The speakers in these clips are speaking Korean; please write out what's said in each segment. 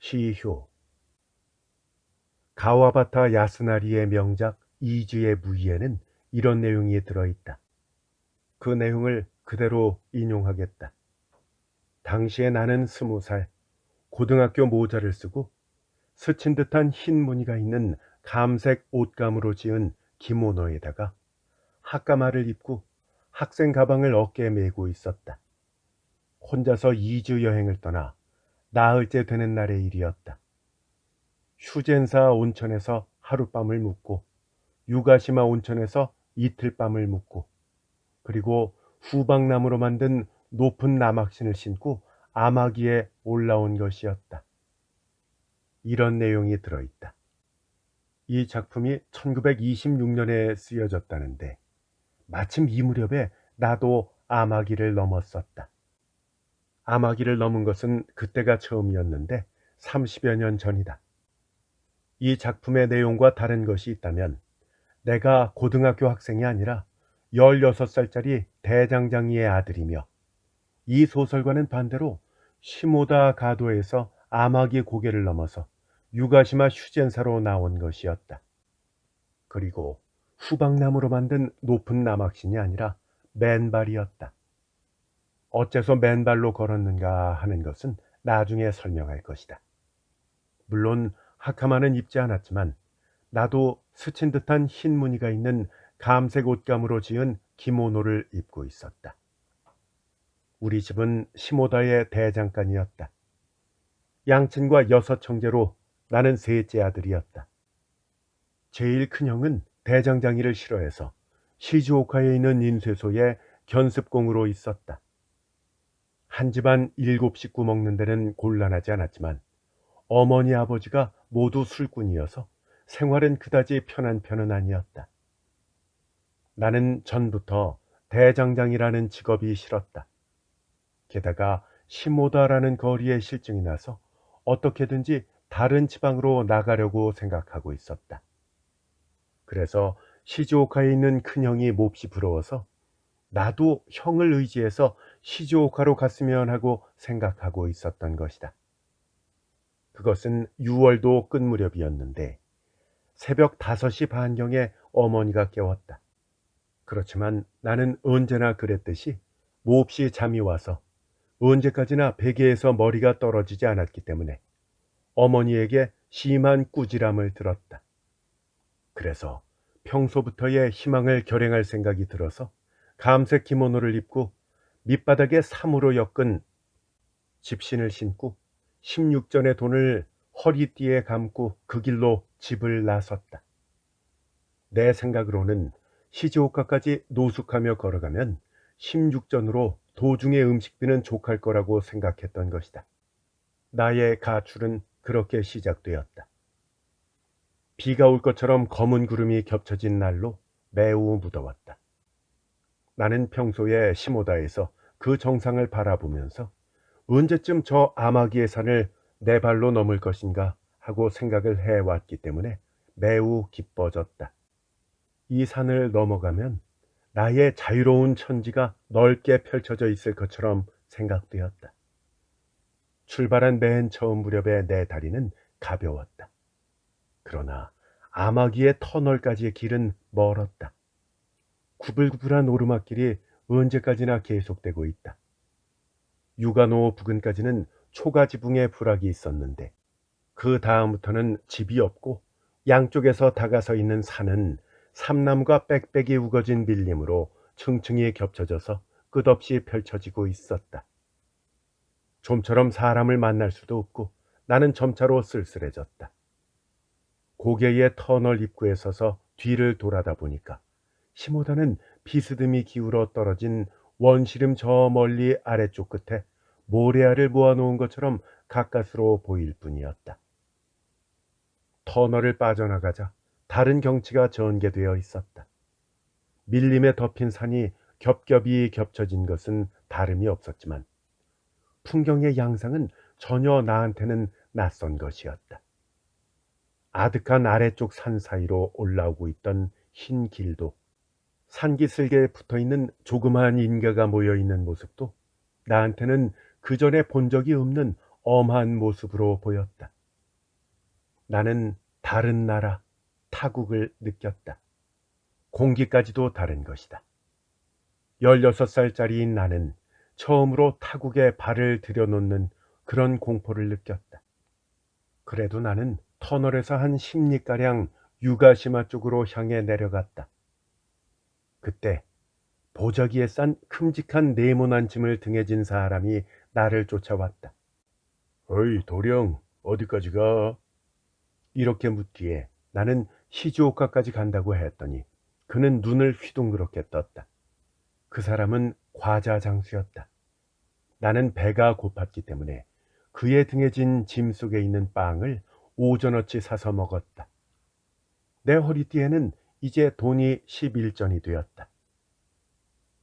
시효. 가와바타 야스나리의 명작 이주의 무이에는 이런 내용이 들어있다. 그 내용을 그대로 인용하겠다. 당시에 나는 20살, 고등학교 모자를 쓰고 스친 듯한 흰 무늬가 있는 감색 옷감으로 지은 기모노에다가 학가마를 입고 학생 가방을 어깨에 메고 있었다. 혼자서 2주 여행을 떠나 나흘째 되는 날의 일이었다. 휴젠사 온천에서 하룻밤을 묵고 유가시마 온천에서 이틀밤을 묵고 그리고 후방나무로 만든 높은 나막신을 신고 아마기에 올라온 것이었다. 이런 내용이 들어있다. 이 작품이 1926년에 쓰여졌다는데 마침 이 무렵에 나도 아마기를 넘었었다. 아마기를 넘은 것은 그때가 처음이었는데 30여 년 전이다. 이 작품의 내용과 다른 것이 있다면 내가 고등학교 학생이 아니라 16살짜리 대장장이의 아들이며 이 소설과는 반대로 시모다 가도에서 아마기 고개를 넘어서 유가시마 휴젠사로 나온 것이었다. 그리고 후방나무로 만든 높은 나막신이 아니라 맨발이었다. 어째서 맨발로 걸었는가 하는 것은 나중에 설명할 것이다. 물론 하카마는 입지 않았지만 나도 스친 듯한 흰 무늬가 있는 감색 옷감으로 지은 기모노를 입고 있었다. 우리 집은 시모다의 대장간이었다. 양친과 6형제로 나는 셋째 아들이었다. 제일 큰 형은 대장장이를 싫어해서 시즈오카에 있는 인쇄소에 견습공으로 있었다. 한 집안 7식구 먹는 데는 곤란하지 않았지만 어머니 아버지가 모두 술꾼이어서 생활은 그다지 편한 편은 아니었다. 나는 전부터 대장장이라는 직업이 싫었다. 게다가 시모다라는 거리에 실증이 나서 어떻게든지 다른 지방으로 나가려고 생각하고 있었다. 그래서 시즈오카에 있는 큰형이 몹시 부러워서 나도 형을 의지해서 시즈오카로 갔으면 하고 생각하고 있었던 것이다. 그것은 6월도 끝 무렵이었는데 새벽 5시 반경에 어머니가 깨웠다. 그렇지만 나는 언제나 그랬듯이 몹시 잠이 와서 언제까지나 베개에서 머리가 떨어지지 않았기 때문에 어머니에게 심한 꾸지람을 들었다. 그래서 평소부터의 희망을 결행할 생각이 들어서 감색 기모노를 입고 밑바닥에 삼으로 엮은 집신을 신고 16전의 돈을 허리띠에 감고 그 길로 집을 나섰다. 내 생각으로는 시즈오카까지 노숙하며 걸어가면 16전으로 도중의 음식비는 족할 거라고 생각했던 것이다. 나의 가출은 그렇게 시작되었다. 비가 올 것처럼 검은 구름이 겹쳐진 날로 매우 무더웠다. 나는 평소에 시모다에서 그 정상을 바라보면서 언제쯤 저 아마기의 산을 내 발로 넘을 것인가 하고 생각을 해왔기 때문에 매우 기뻐졌다. 이 산을 넘어가면 나의 자유로운 천지가 넓게 펼쳐져 있을 것처럼 생각되었다. 출발한 맨 처음 무렵의 내 다리는 가벼웠다. 그러나 아마기의 터널까지의 길은 멀었다. 구불구불한 오르막길이 언제까지나 계속되고 있다. 유가노 부근까지는 초가지붕의 부락이 있었는데 그 다음부터는 집이 없고 양쪽에서 다가서 있는 산은 삼나무가 빽빽이 우거진 밀림으로 층층이 겹쳐져서 끝없이 펼쳐지고 있었다. 좀처럼 사람을 만날 수도 없고 나는 점차로 쓸쓸해졌다. 고개의 터널 입구에 서서 뒤를 돌아다 보니까 시모다는 비스듬히 기울어 떨어진 원시름 저 멀리 아래쪽 끝에 모래알을 모아놓은 것처럼 가까스로 보일 뿐이었다. 터널을 빠져나가자 다른 경치가 전개되어 있었다. 밀림에 덮인 산이 겹겹이 겹쳐진 것은 다름이 없었지만 풍경의 양상은 전혀 나한테는 낯선 것이었다. 아득한 아래쪽 산 사이로 올라오고 있던 흰 길도 산기슭에 붙어있는 조그마한 인가가 모여있는 모습도 나한테는 그전에 본 적이 없는 엄한 모습으로 보였다. 나는 다른 나라, 타국을 느꼈다. 공기까지도 다른 것이다. 16살짜리인 나는 처음으로 타국에 발을 들여놓는 그런 공포를 느꼈다. 그래도 나는 터널에서 한 10리가량 유가시마 쪽으로 향해 내려갔다. 그때 보자기에 싼 큼직한 네모난 짐을 등에 진 사람이 나를 쫓아왔다. 어이, 도령, 어디까지 가? 이렇게 묻기에 나는 시즈오카까지 간다고 했더니 그는 눈을 휘둥그렇게 떴다. 그 사람은 과자 장수였다. 나는 배가 고팠기 때문에 그의 등에 진 짐 속에 있는 빵을 오전어치 사서 먹었다. 내 허리띠에는 이제 돈이 11전이 되었다.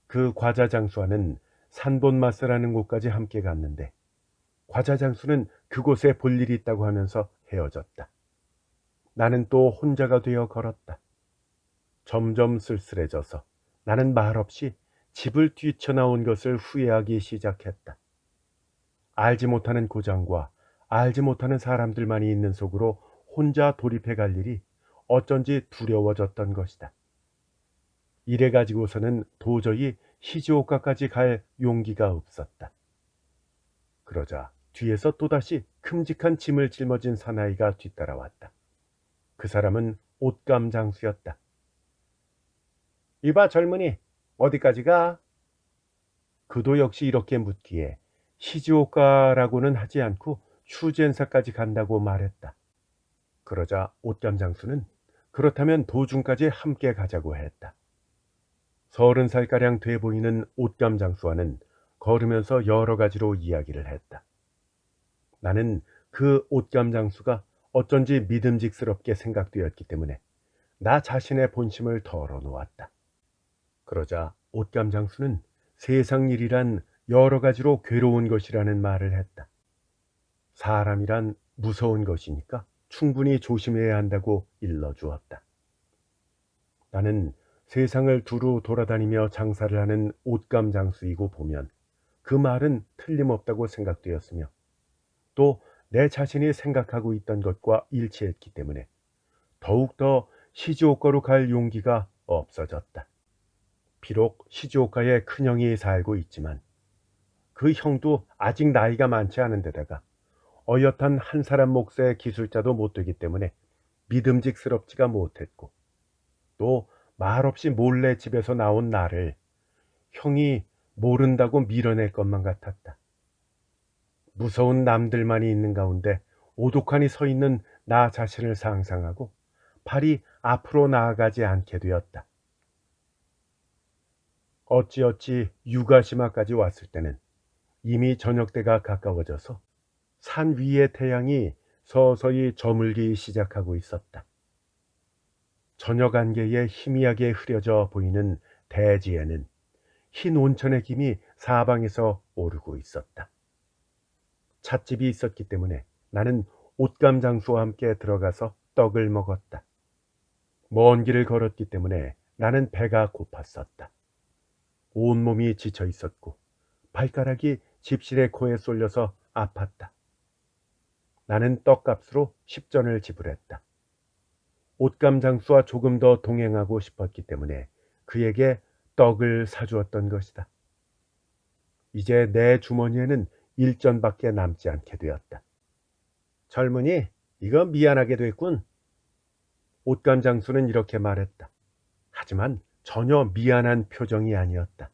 그 과자 장수와는 산본마스라는 곳까지 함께 갔는데 과자 장수는 그곳에 볼 일이 있다고 하면서 헤어졌다. 나는 또 혼자가 되어 걸었다. 점점 쓸쓸해져서 나는 말없이 집을 뛰쳐나온 것을 후회하기 시작했다. 알지 못하는 고장과 알지 못하는 사람들만이 있는 속으로 혼자 돌입해 갈 일이 어쩐지 두려워졌던 것이다. 이래 가지고서는 도저히 시즈오카까지 갈 용기가 없었다. 그러자 뒤에서 또다시 큼직한 짐을 짊어진 사나이가 뒤따라왔다. 그 사람은 옷감 장수였다. 이봐 젊은이, 어디까지 가? 그도 역시 이렇게 묻기에 시즈오카라고는 하지 않고 슈젠사까지 간다고 말했다. 그러자 옷감 장수는 그렇다면 도중까지 함께 가자고 했다. 30살가량 돼 보이는 옷감 장수와는 걸으면서 여러 가지로 이야기를 했다. 나는 그 옷감 장수가 어쩐지 믿음직스럽게 생각되었기 때문에 나 자신의 본심을 털어놓았다. 그러자 옷감 장수는 세상 일이란 여러 가지로 괴로운 것이라는 말을 했다. 사람이란 무서운 것이니까 충분히 조심해야 한다고 일러주었다. 나는 세상을 두루 돌아다니며 장사를 하는 옷감 장수이고 보면 그 말은 틀림없다고 생각되었으며 또 내 자신이 생각하고 있던 것과 일치했기 때문에 더욱더 시즈오카로 갈 용기가 없어졌다. 비록 시즈오카에 큰형이 살고 있지만 그 형도 아직 나이가 많지 않은 데다가 어엿한 한 사람 몫의 기술자도 못 되기 때문에 믿음직스럽지가 못했고 또 말없이 몰래 집에서 나온 나를 형이 모른다고 밀어낼 것만 같았다. 무서운 남들만이 있는 가운데 오독하니 서 있는 나 자신을 상상하고 발이 앞으로 나아가지 않게 되었다. 어찌어찌 유가시마까지 왔을 때는 이미 저녁때가 가까워져서 산 위의 태양이 서서히 저물기 시작하고 있었다. 저녁 안개에 희미하게 흐려져 보이는 대지에는 흰 온천의 김이 사방에서 오르고 있었다. 찻집이 있었기 때문에 나는 옷감 장수와 함께 들어가서 떡을 먹었다. 먼 길을 걸었기 때문에 나는 배가 고팠었다. 온몸이 지쳐 있었고 발가락이 집실의 코에 쏠려서 아팠다. 나는 떡값으로 10전을 지불했다. 옷감 장수와 조금 더 동행하고 싶었기 때문에 그에게 떡을 사주었던 것이다. 이제 내 주머니에는 1전밖에 남지 않게 되었다. 젊은이, 이거 미안하게 됐군. 옷감 장수는 이렇게 말했다. 하지만 전혀 미안한 표정이 아니었다.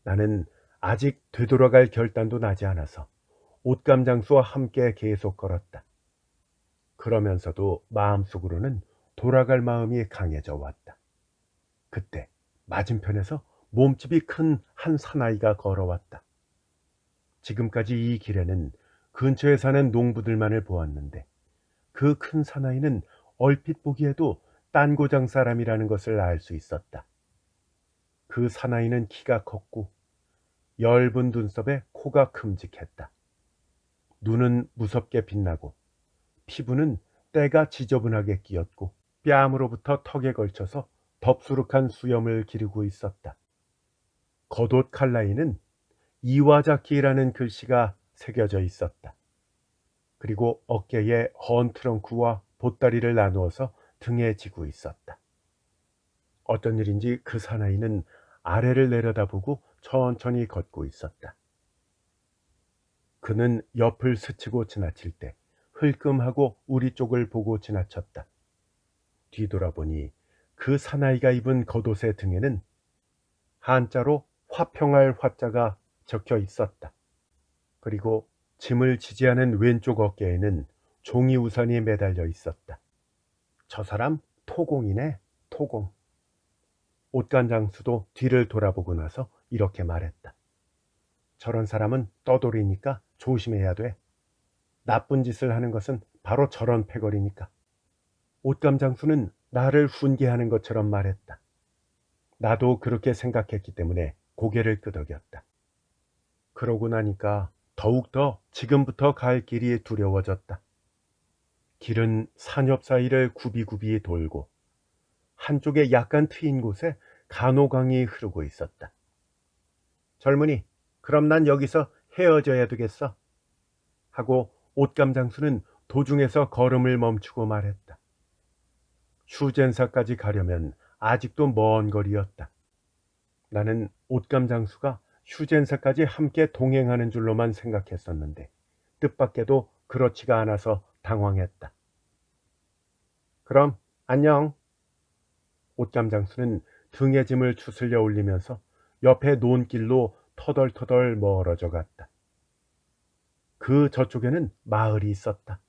나는 아직 되돌아갈 결단도 나지 않아서 옷감 장수와 함께 계속 걸었다. 그러면서도 마음속으로는 돌아갈 마음이 강해져 왔다. 그때 맞은편에서 몸집이 큰 한 사나이가 걸어왔다. 지금까지 이 길에는 근처에 사는 농부들만을 보았는데 그 큰 사나이는 얼핏 보기에도 딴고장 사람이라는 것을 알 수 있었다. 그 사나이는 키가 컸고 엷은 눈썹에 코가 큼직했다. 눈은 무섭게 빛나고 피부는 때가 지저분하게 끼었고 뺨으로부터 턱에 걸쳐서 덥수룩한 수염을 기르고 있었다. 겉옷 칼라에는 이와자키라는 글씨가 새겨져 있었다. 그리고 어깨에 헌 트렁크와 보따리를 나누어서 등에 지고 있었다. 어떤 일인지 그 사나이는 아래를 내려다보고 천천히 걷고 있었다. 그는 옆을 스치고 지나칠 때 흘끔하고 우리 쪽을 보고 지나쳤다. 뒤돌아보니 그 사나이가 입은 겉옷의 등에는 한자로 화평할 화자가 적혀 있었다. 그리고 짐을 지지하는 왼쪽 어깨에는 종이 우산이 매달려 있었다. 저 사람 토공이네, 토공. 옷간장수도 뒤를 돌아보고 나서 이렇게 말했다. 저런 사람은 떠돌이니까 조심해야 돼. 나쁜 짓을 하는 것은 바로 저런 패거리니까. 옷감장수는 나를 훈계하는 것처럼 말했다. 나도 그렇게 생각했기 때문에 고개를 끄덕였다. 그러고 나니까 더욱더 지금부터 갈 길이 두려워졌다. 길은 산엽 사이를 굽이굽이 돌고 한쪽에 약간 트인 곳에 간호강이 흐르고 있었다. 젊은이, 그럼 난 여기서 헤어져야 되겠어. 하고 옷감장수는 도중에서 걸음을 멈추고 말했다. 슈젠사까지 가려면 아직도 먼 거리였다. 나는 옷감장수가 슈젠사까지 함께 동행하는 줄로만 생각했었는데 뜻밖에도 그렇지가 않아서 당황했다. 그럼 안녕. 옷감장수는 등에 짐을 추슬려 올리면서 옆에 논길로 터덜터덜 멀어져 갔다. 그 저쪽에는 마을이 있었다.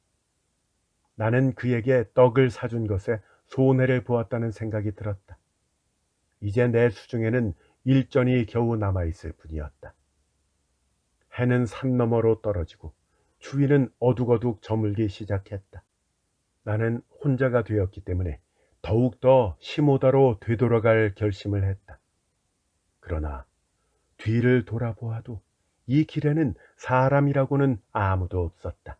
나는 그에게 떡을 사준 것에 손해를 보았다는 생각이 들었다. 이제 내 수중에는 일전이 겨우 남아있을 뿐이었다. 해는 산 너머로 떨어지고 추위는 어둑어둑 저물기 시작했다. 나는 혼자가 되었기 때문에 더욱더 시모다로 되돌아갈 결심을 했다. 그러나 뒤를 돌아보아도 이 길에는 사람이라고는 아무도 없었다.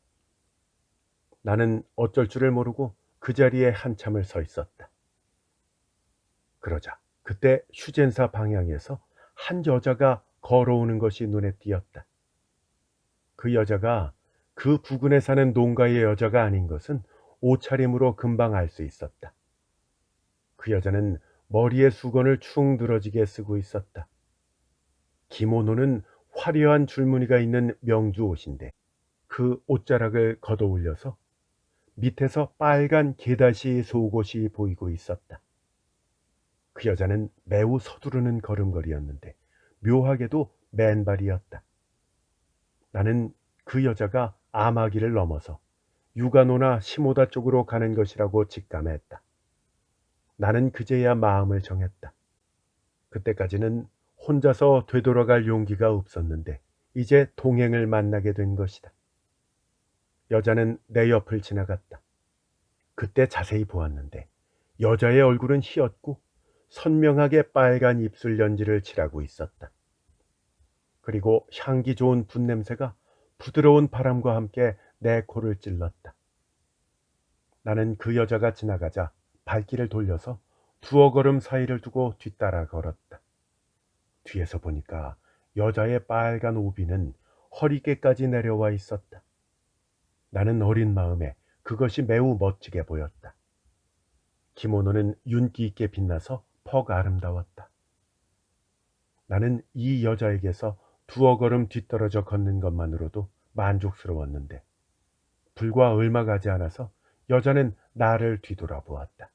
나는 어쩔 줄을 모르고 그 자리에 한참을 서 있었다. 그러자 그때 슈젠사 방향에서 한 여자가 걸어오는 것이 눈에 띄었다. 그 여자가 그 부근에 사는 농가의 여자가 아닌 것은 옷차림으로 금방 알 수 있었다. 그 여자는 머리에 수건을 축 늘어지게 쓰고 있었다. 기모노는 화려한 줄무늬가 있는 명주 옷인데 그 옷자락을 걷어 올려서 밑에서 빨간 게다시 속옷이 보이고 있었다. 그 여자는 매우 서두르는 걸음걸이였는데 묘하게도 맨발이었다. 나는 그 여자가 아마기를 넘어서 유가노나 시모다 쪽으로 가는 것이라고 직감했다. 나는 그제야 마음을 정했다. 그때까지는 혼자서 되돌아갈 용기가 없었는데 이제 동행을 만나게 된 것이다. 여자는 내 옆을 지나갔다. 그때 자세히 보았는데 여자의 얼굴은 희었고 선명하게 빨간 입술 연지를 칠하고 있었다. 그리고 향기 좋은 붓냄새가 부드러운 바람과 함께 내 코를 찔렀다. 나는 그 여자가 지나가자 발길을 돌려서 두어 걸음 사이를 두고 뒤따라 걸었다. 뒤에서 보니까 여자의 빨간 오비는 허리께까지 내려와 있었다. 나는 어린 마음에 그것이 매우 멋지게 보였다. 기모노는 윤기 있게 빛나서 퍽 아름다웠다. 나는 이 여자에게서 두어 걸음 뒤떨어져 걷는 것만으로도 만족스러웠는데 불과 얼마 가지 않아서 여자는 나를 뒤돌아보았다.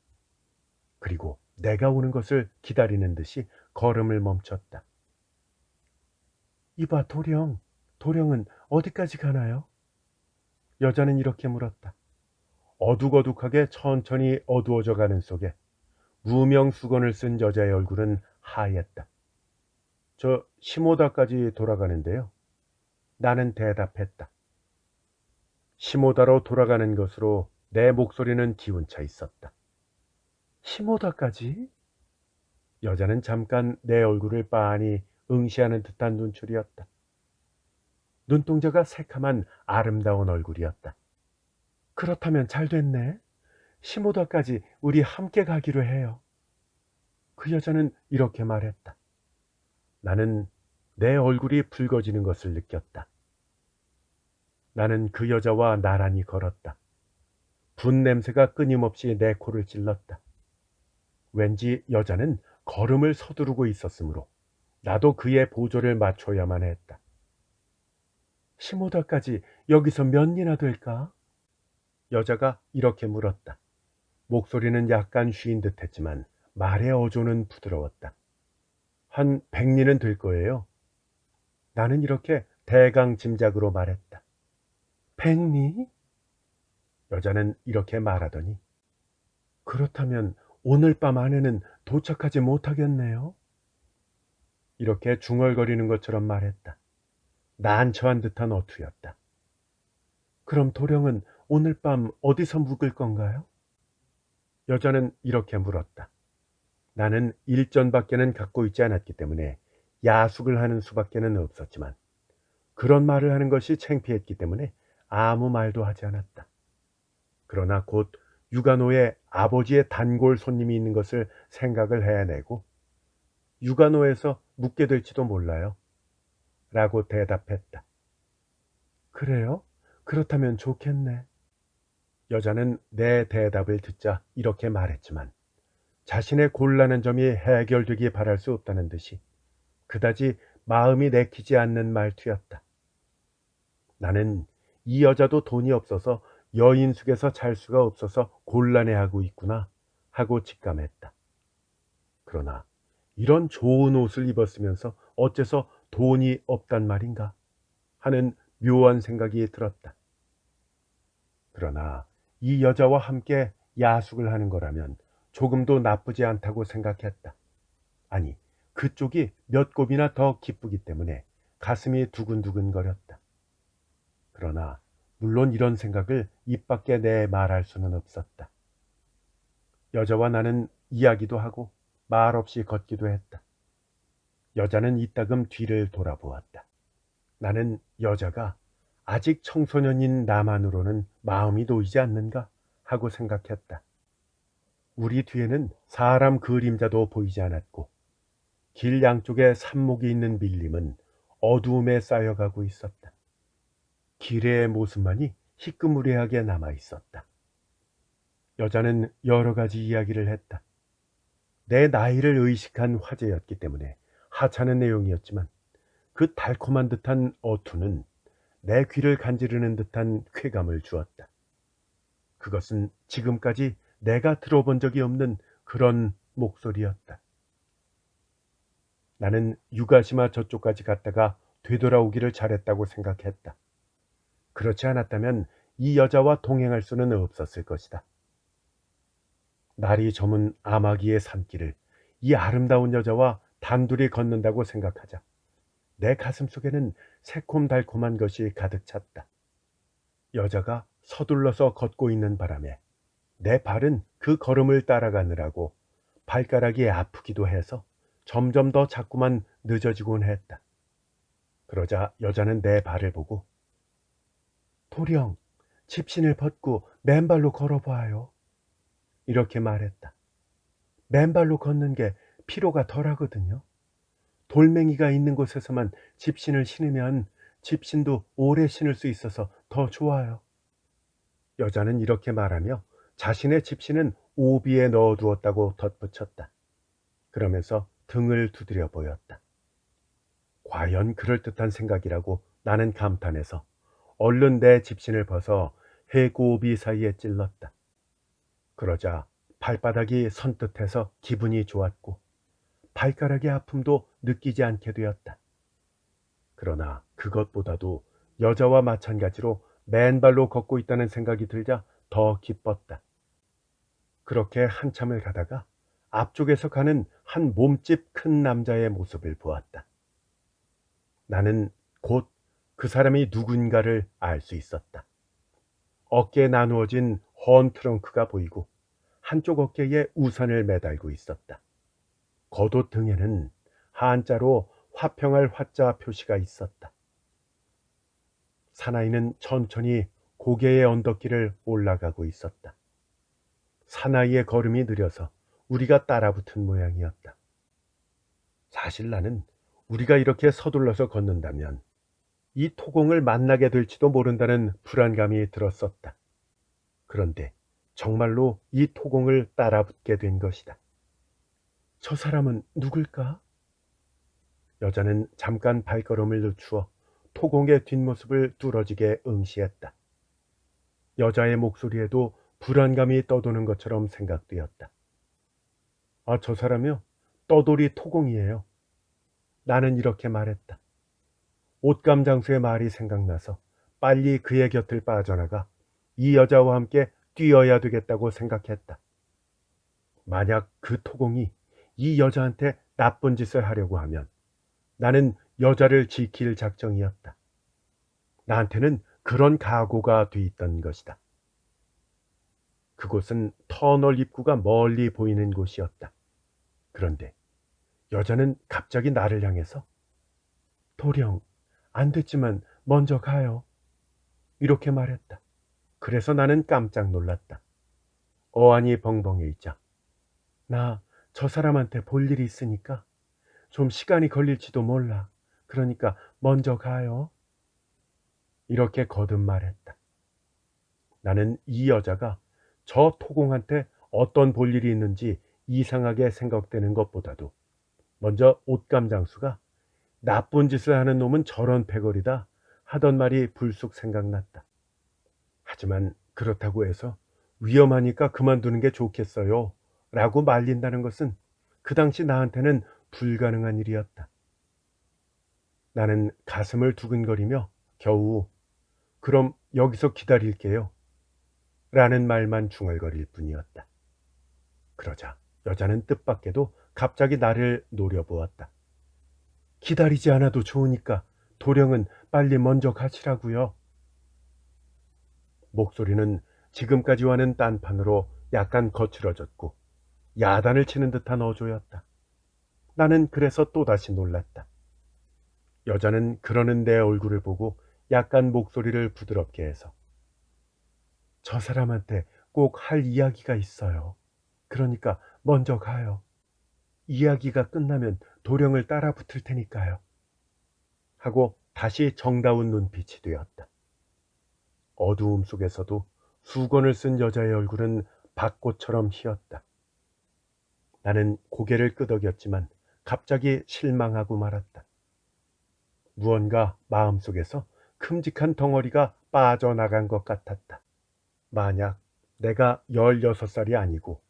그리고 내가 오는 것을 기다리는 듯이 걸음을 멈췄다. 이봐, 도령. 도령은 어디까지 가나요? 여자는 이렇게 물었다. 어둑어둑하게 천천히 어두워져 가는 속에 무명 수건을 쓴 여자의 얼굴은 하였다. 저 시모다까지 돌아가는데요. 나는 대답했다. 시모다로 돌아가는 것으로 내 목소리는 기운차 있었다. 시모다까지? 여자는 잠깐 내 얼굴을 빤히 응시하는 듯한 눈초리였다. 눈동자가 새카만 아름다운 얼굴이었다. 그렇다면 잘 됐네. 시모다까지 우리 함께 가기로 해요. 그 여자는 이렇게 말했다. 나는 내 얼굴이 붉어지는 것을 느꼈다. 나는 그 여자와 나란히 걸었다. 분 냄새가 끊임없이 내 코를 찔렀다. 왠지 여자는 걸음을 서두르고 있었으므로 나도 그의 보조를 맞춰야만 했다. 시모다까지 여기서 몇 리나 될까? 여자가 이렇게 물었다. 목소리는 약간 쉰 듯했지만 말의 어조는 부드러웠다. 한 100리는 될 거예요. 나는 이렇게 대강 짐작으로 말했다. 100리? 여자는 이렇게 말하더니 그렇다면 오늘 밤 안에는 도착하지 못하겠네요. 이렇게 중얼거리는 것처럼 말했다. 난처한 듯한 어투였다. 그럼 도령은 오늘 밤 어디서 묵을 건가요? 여자는 이렇게 물었다. 나는 일전밖에는 갖고 있지 않았기 때문에 야숙을 하는 수밖에는 없었지만 그런 말을 하는 것이 창피했기 때문에 아무 말도 하지 않았다. 그러나 곧 유가노에 아버지의 단골 손님이 있는 것을 생각을 해내고 유가노에서 묵게 될지도 몰라요. 라고 대답했다. 그래요? 그렇다면 좋겠네. 여자는 내 대답을 듣자 이렇게 말했지만 자신의 곤란한 점이 해결되기 바랄 수 없다는 듯이 그다지 마음이 내키지 않는 말투였다. 나는 이 여자도 돈이 없어서 여인숙에서 잘 수가 없어서 곤란해하고 있구나 하고 직감했다. 그러나 이런 좋은 옷을 입었으면서 어째서 돈이 없단 말인가 하는 묘한 생각이 들었다. 그러나 이 여자와 함께 야숙을 하는 거라면 조금도 나쁘지 않다고 생각했다. 아니, 그쪽이 몇 곱이나 더 기쁘기 때문에 가슴이 두근두근거렸다. 그러나 물론 이런 생각을 입 밖에 내 말할 수는 없었다. 여자와 나는 이야기도 하고 말없이 걷기도 했다. 여자는 이따금 뒤를 돌아보았다. 나는 여자가 아직 청소년인 나만으로는 마음이 놓이지 않는가 하고 생각했다. 우리 뒤에는 사람 그림자도 보이지 않았고 길 양쪽에 산목이 있는 밀림은 어두움에 쌓여가고 있었다. 길의 모습만이 희끄무레하게 남아 있었다. 여자는 여러 가지 이야기를 했다. 내 나이를 의식한 화제였기 때문에 하찮은 내용이었지만 그 달콤한 듯한 어투는 내 귀를 간지르는 듯한 쾌감을 주었다. 그것은 지금까지 내가 들어본 적이 없는 그런 목소리였다. 나는 유가시마 저쪽까지 갔다가 되돌아오기를 잘했다고 생각했다. 그렇지 않았다면 이 여자와 동행할 수는 없었을 것이다. 날이 저문 아마기의 산길을 이 아름다운 여자와 단둘이 걷는다고 생각하자 내 가슴 속에는 새콤달콤한 것이 가득 찼다. 여자가 서둘러서 걷고 있는 바람에 내 발은 그 걸음을 따라가느라고 발가락이 아프기도 해서 점점 더 자꾸만 늦어지곤 했다. 그러자 여자는 내 발을 보고 도령, 집신을 벗고 맨발로 걸어봐요. 이렇게 말했다. 맨발로 걷는 게 피로가 덜하거든요. 돌멩이가 있는 곳에서만 집신을 신으면 집신도 오래 신을 수 있어서 더 좋아요. 여자는 이렇게 말하며 자신의 집신은 오비에 넣어두었다고 덧붙였다. 그러면서 등을 두드려 보였다. 과연 그럴듯한 생각이라고 나는 감탄해서 얼른 내 집신을 벗어 해고오비 사이에 찔렀다. 그러자 발바닥이 선뜻해서 기분이 좋았고 발가락의 아픔도 느끼지 않게 되었다. 그러나 그것보다도 여자와 마찬가지로 맨발로 걷고 있다는 생각이 들자 더 기뻤다. 그렇게 한참을 가다가 앞쪽에서 가는 한 몸집 큰 남자의 모습을 보았다. 나는 곧 그 사람이 누군가를 알 수 있었다. 어깨에 나누어진 헌 트렁크가 보이고 한쪽 어깨에 우산을 매달고 있었다. 겉옷 등에는 한자로 화평할 화자 표시가 있었다. 사나이는 천천히 고개의 언덕길을 올라가고 있었다. 사나이의 걸음이 느려서 우리가 따라붙은 모양이었다. 사실 나는 우리가 이렇게 서둘러서 걷는다면 이 토공을 만나게 될지도 모른다는 불안감이 들었었다. 그런데 정말로 이 토공을 따라붙게 된 것이다. 저 사람은 누굴까? 여자는 잠깐 발걸음을 늦추어 토공의 뒷모습을 뚫어지게 응시했다. 여자의 목소리에도 불안감이 떠도는 것처럼 생각되었다. 아, 저 사람이요? 떠돌이 토공이에요. 나는 이렇게 말했다. 옷감 장수의 말이 생각나서 빨리 그의 곁을 빠져나가 이 여자와 함께 뛰어야 되겠다고 생각했다. 만약 그 토공이 이 여자한테 나쁜 짓을 하려고 하면 나는 여자를 지킬 작정이었다. 나한테는 그런 각오가 돼 있던 것이다. 그곳은 터널 입구가 멀리 보이는 곳이었다. 그런데 여자는 갑자기 나를 향해서 도령, 안 됐지만 먼저 가요. 이렇게 말했다. 그래서 나는 깜짝 놀랐다. 어안이 벙벙해 있자. 나 저 사람한테 볼 일이 있으니까 좀 시간이 걸릴지도 몰라. 그러니까 먼저 가요. 이렇게 거듭 말했다. 나는 이 여자가 저 토공한테 어떤 볼 일이 있는지 이상하게 생각되는 것보다도 먼저 옷감 장수가 나쁜 짓을 하는 놈은 저런 패거리다 하던 말이 불쑥 생각났다. 하지만 그렇다고 해서 위험하니까 그만두는 게 좋겠어요 라고 말린다는 것은 그 당시 나한테는 불가능한 일이었다. 나는 가슴을 두근거리며 겨우 그럼 여기서 기다릴게요 라는 말만 중얼거릴 뿐이었다. 그러자 여자는 뜻밖에도 갑자기 나를 노려보았다. 기다리지 않아도 좋으니까 도령은 빨리 먼저 가시라고요. 목소리는 지금까지와는 딴판으로 약간 거칠어졌고 야단을 치는 듯한 어조였다. 나는 그래서 또다시 놀랐다. 여자는 그러는 내 얼굴을 보고 약간 목소리를 부드럽게 해서 저 사람한테 꼭 할 이야기가 있어요. 그러니까 먼저 가요. 이야기가 끝나면 도령을 따라 붙을 테니까요. 하고 다시 정다운 눈빛이 되었다. 어두움 속에서도 수건을 쓴 여자의 얼굴은 벚꽃처럼 희었다. 나는 고개를 끄덕였지만 갑자기 실망하고 말았다. 무언가 마음속에서 큼직한 덩어리가 빠져나간 것 같았다. 만약 내가 16살이 아니고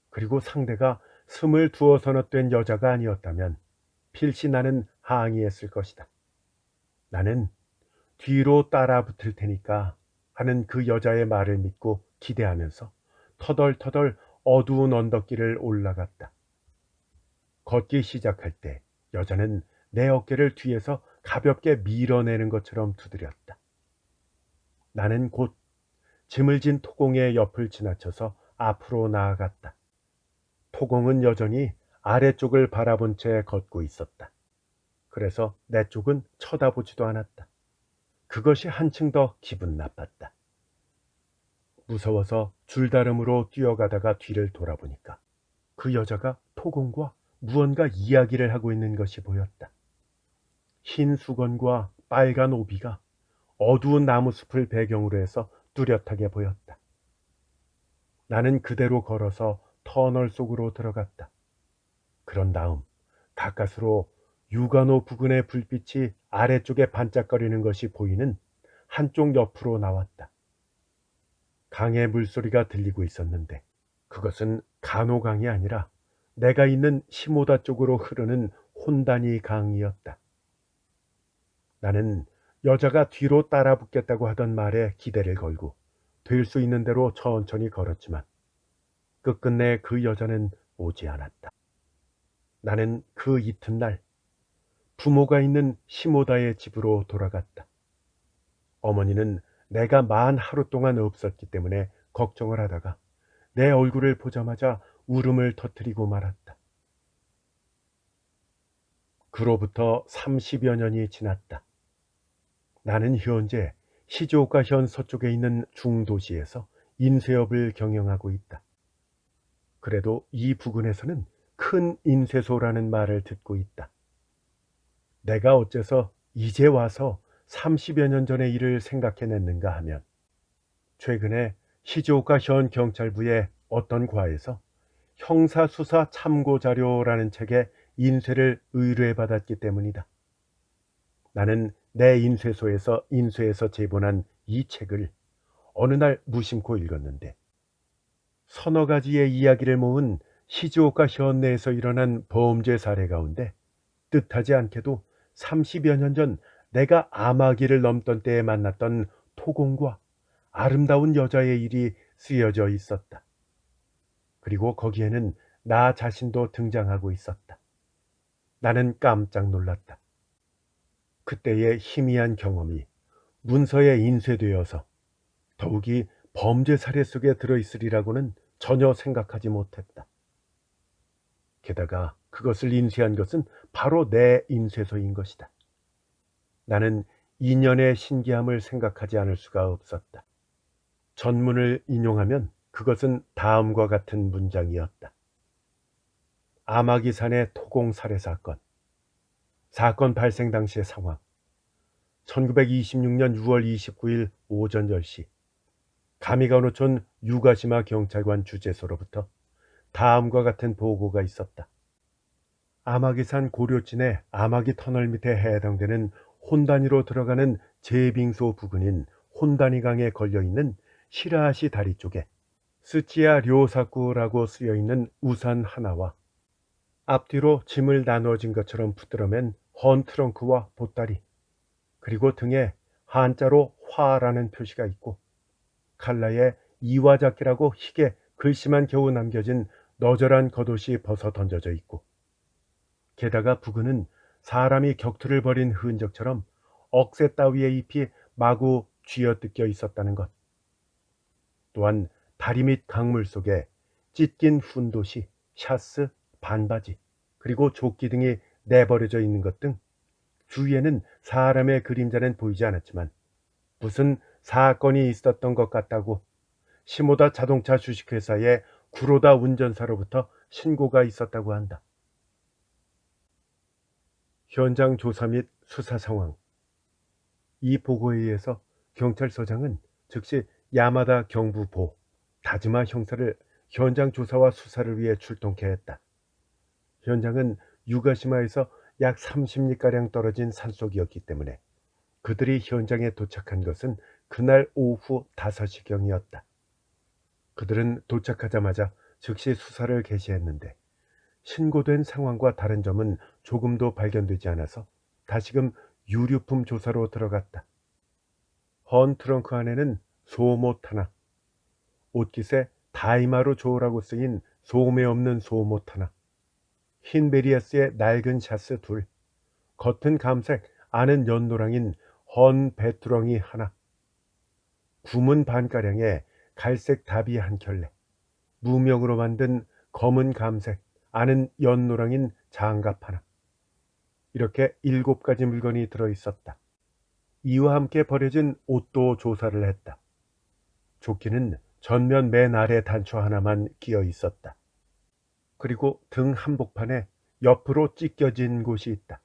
그리고 상대가 22서너 된 여자가 아니었다면 필시 나는 항의했을 것이다. 나는 뒤로 따라 붙을 테니까 하는 그 여자의 말을 믿고 기대하면서 터덜터덜 어두운 언덕길을 올라갔다. 걷기 시작할 때 여자는 내 어깨를 뒤에서 가볍게 밀어내는 것처럼 두드렸다. 나는 곧 짐을 진 토공의 옆을 지나쳐서 앞으로 나아갔다. 토공은 여전히 아래쪽을 바라본 채 걷고 있었다. 그래서 내 쪽은 쳐다보지도 않았다. 그것이 한층 더 기분 나빴다. 무서워서 줄다름으로 뛰어가다가 뒤를 돌아보니까 그 여자가 토공과 무언가 이야기를 하고 있는 것이 보였다. 흰 수건과 빨간 오비가 어두운 나무숲을 배경으로 해서 뚜렷하게 보였다. 나는 그대로 걸어서 터널 속으로 들어갔다. 그런 다음 가까스로 유관호 부근의 불빛이 아래쪽에 반짝거리는 것이 보이는 한쪽 옆으로 나왔다. 강의 물소리가 들리고 있었는데 그것은 간호강이 아니라 내가 있는 시모다 쪽으로 흐르는 혼다니 강이었다. 나는 여자가 뒤로 따라 붙겠다고 하던 말에 기대를 걸고 될 수 있는 대로 천천히 걸었지만 끝끝내 그 여자는 오지 않았다. 나는 그 이튿날 부모가 있는 시모다의 집으로 돌아갔다. 어머니는 내가 만 하루 동안 없었기 때문에 걱정을 하다가 내 얼굴을 보자마자 울음을 터뜨리고 말았다. 그로부터 30여 년이 지났다. 나는 현재 시즈오카 현 서쪽에 있는 중도시에서 인쇄업을 경영하고 있다. 그래도 이 부근에서는 큰 인쇄소라는 말을 듣고 있다. 내가 어째서 이제 와서 30여 년 전의 일을 생각해냈는가 하면 최근에 시즈오카 현 경찰부의 어떤 과에서 형사수사 참고자료라는 책에 인쇄를 의뢰받았기 때문이다. 나는 내 인쇄소에서 인쇄해서 제본한 이 책을 어느 날 무심코 읽었는데 서너 가지의 이야기를 모은 시즈오카 현내에서 일어난 범죄 사례 가운데 뜻하지 않게도 30여 년 전 내가 아마기를 넘던 때에 만났던 토공과 아름다운 여자의 일이 쓰여져 있었다. 그리고 거기에는 나 자신도 등장하고 있었다. 나는 깜짝 놀랐다. 그때의 희미한 경험이 문서에 인쇄되어서 더욱이 범죄 사례 속에 들어있으리라고는 전혀 생각하지 못했다. 게다가 그것을 인쇄한 것은 바로 내 인쇄소인 것이다. 나는 인연의 신기함을 생각하지 않을 수가 없었다. 전문을 인용하면 그것은 다음과 같은 문장이었다. 아마기산의 토공 살해 사건. 사건 발생 당시의 상황. 1926년 6월 29일 오전 10시 가미가노촌 유가시마 경찰관 주재소로부터 다음과 같은 보고가 있었다. 아마기산 고료진의 아마기 터널 밑에 해당되는 혼다니로 들어가는 제빙소 부근인 혼다니강에 걸려있는 시라하시 다리 쪽에 스치야 료사쿠라고 쓰여있는 우산 하나와 앞뒤로 짐을 나눠진 것처럼 붙들어맨 헌 트렁크와 보따리, 그리고 등에 한자로 화라는 표시가 있고 칼라에 이와자키라고 희게 글씨만 겨우 남겨진 너절한 겉옷이 벗어 던져져 있고 게다가 부근은 사람이 격투를 벌인 흔적처럼 억새 따위의 잎이 마구 쥐어뜯겨 있었다는 것. 또한 다리 밑 강물 속에 찢긴 훈도시, 샤스, 반바지, 그리고 조끼 등이 내버려져 있는 것 등 주위에는 사람의 그림자는 보이지 않았지만 무슨 사건이 있었던 것 같다고 시모다 자동차 주식회사의 구로다 운전사로부터 신고가 있었다고 한다. 현장 조사 및 수사 상황. 이 보고에 의해서 경찰서장은 즉시 야마다 경부보 다즈마 형사를 현장 조사와 수사를 위해 출동케 했다. 현장은 유가시마에서 약 30리가량 떨어진 산속이었기 때문에 그들이 현장에 도착한 것은 그날 오후 5시경이었다. 그들은 도착하자마자 즉시 수사를 개시했는데 신고된 상황과 다른 점은 조금도 발견되지 않아서 다시금 유류품 조사로 들어갔다. 헌 트렁크 안에는 소못 하나, 옷깃에 다이마루 조라고 쓰인 소매 없는 소못 하나, 흰 베리아스의 낡은 샤스 둘, 겉은 감색 안은 연노랑인 헌 배투렁이 하나, 구문 반가량의 갈색 다비 한 켤레, 무명으로 만든 검은 감색 안은 연노랑인 장갑 하나, 이렇게 7가지 물건이 들어있었다. 이와 함께 버려진 옷도 조사를 했다. 조끼는 전면 맨 아래 단추 하나만 끼어 있었다. 그리고 등 한복판에 옆으로 찢겨진 곳이 있다.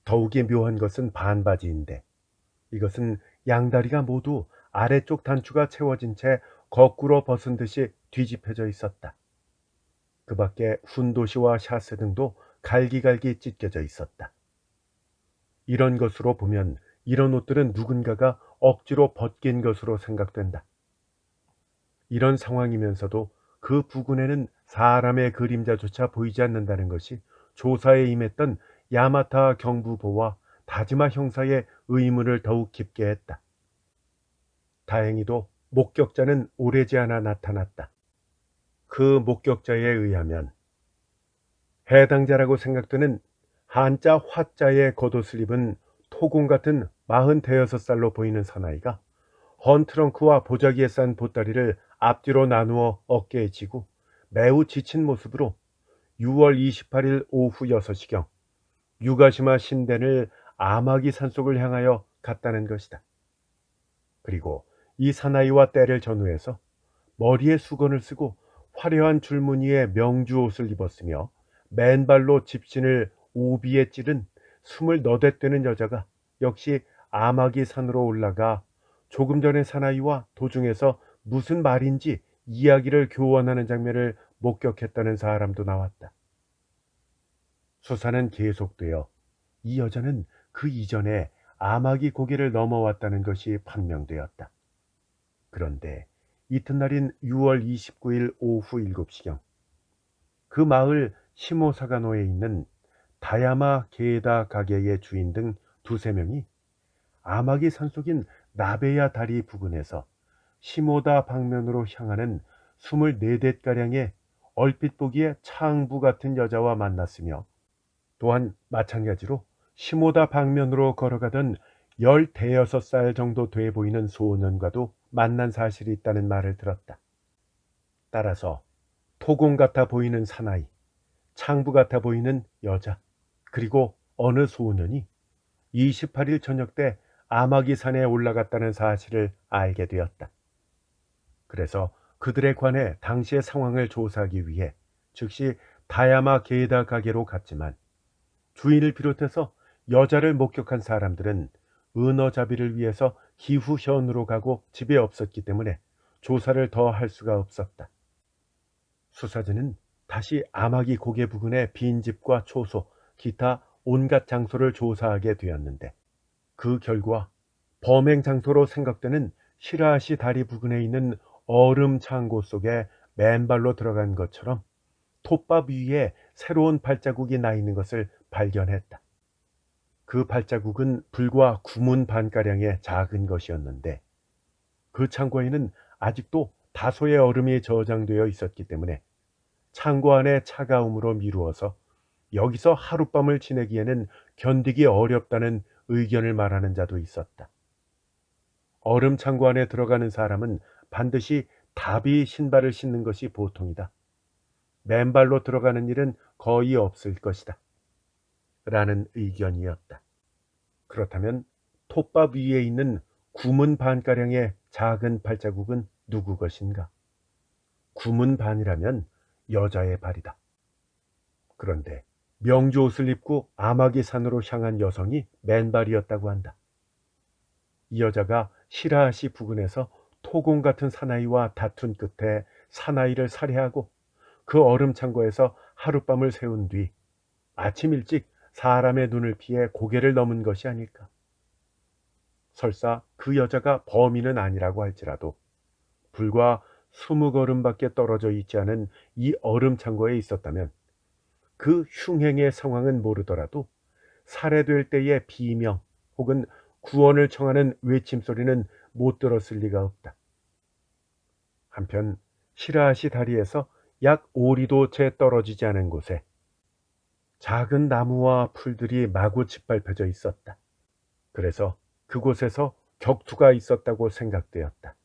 더욱이 묘한 것은 반바지인데 이것은 양다리가 모두 아래쪽 단추가 채워진 채 거꾸로 벗은 듯이 뒤집혀져 있었다. 그 밖에 훈도시와 샤스 등도 갈기갈기 찢겨져 있었다. 이런 것으로 보면 이런 옷들은 누군가가 억지로 벗긴 것으로 생각된다. 이런 상황이면서도 그 부근에는 사람의 그림자조차 보이지 않는다는 것이 조사에 임했던 야마타 경부보와 다지마 형사의 의문을 더욱 깊게 했다. 다행히도 목격자는 오래지 않아 나타났다. 그 목격자에 의하면 해당자라고 생각되는 한자 화자의 겉옷을 입은 토공 같은 45살로 보이는 사나이가 헌 트렁크와 보자기에 싼 보따리를 앞뒤로 나누어 어깨에 지고 매우 지친 모습으로 6월 28일 오후 6시경 유가시마 신덴을 아마기 산속을 향하여 갔다는 것이다. 그리고 이 사나이와 때를 전후해서 머리에 수건을 쓰고 화려한 줄무늬의 명주 옷을 입었으며 맨발로 집신을 오비에 찌른 28되는 여자가 역시 아마기 산으로 올라가 조금 전에 사나이와 도중에서 무슨 말인지 이야기를 교환하는 장면을 목격했다는 사람도 나왔다. 수사는 계속되어 이 여자는 그 이전에 아마기 고개를 넘어왔다는 것이 판명되었다. 그런데 이튿날인 6월 29일 오후 7시경 그 마을 시모사가노에 있는 다야마 게에다 가게의 주인 등 두세 명이 아마기 산속인 나베야 다리 부근에서 시모다 방면으로 향하는 24대가량의 얼핏 보기에 창부 같은 여자와 만났으며 또한 마찬가지로 시모다 방면으로 걸어가던 15살 정도 돼 보이는 소년과도 만난 사실이 있다는 말을 들었다. 따라서 토공 같아 보이는 사나이, 창부 같아 보이는 여자, 그리고 어느 소년이 28일 저녁 때 아마기 산에 올라갔다는 사실을 알게 되었다. 그래서 그들에 관해 당시의 상황을 조사하기 위해 즉시 다야마 게이다 가게로 갔지만 주인을 비롯해서 여자를 목격한 사람들은 은어잡이를 위해서 기후현으로 가고 집에 없었기 때문에 조사를 더 할 수가 없었다. 수사진은 다시 아마기 고개 부근의 빈집과 초소, 기타 온갖 장소를 조사하게 되었는데 그 결과 범행 장소로 생각되는 시라시 다리 부근에 있는 얼음 창고 속에 맨발로 들어간 것처럼 톱밥 위에 새로운 발자국이 나 있는 것을 발견했다. 그 발자국은 불과 구문 반가량의 작은 것이었는데 그 창고에는 아직도 다소의 얼음이 저장되어 있었기 때문에 창고 안의 차가움으로 미루어서 여기서 하룻밤을 지내기에는 견디기 어렵다는 의견을 말하는 자도 있었다. 얼음 창고 안에 들어가는 사람은 반드시 다비 신발을 신는 것이 보통이다. 맨발로 들어가는 일은 거의 없을 것이다. 라는 의견이었다. 그렇다면 톱밥 위에 있는 구문 반가량의 작은 발자국은 누구 것인가? 구문 반이라면 여자의 발이다. 그런데 명주 옷을 입고 아마기 산으로 향한 여성이 맨발이었다고 한다. 이 여자가 시라시 부근에서 토공 같은 사나이와 다툰 끝에 사나이를 살해하고 그 얼음 창고에서 하룻밤을 새운 뒤 아침 일찍 사람의 눈을 피해 고개를 넘은 것이 아닐까. 설사 그 여자가 범인은 아니라고 할지라도 불과 20걸음밖에 떨어져 있지 않은 이 얼음 창고에 있었다면 그 흉행의 상황은 모르더라도 살해될 때의 비명 혹은 구원을 청하는 외침소리는 못 들었을 리가 없다. 한편 시라시 다리에서 약 5리도 채 떨어지지 않은 곳에 작은 나무와 풀들이 마구 짓밟혀져 있었다. 그래서 그곳에서 격투가 있었다고 생각되었다.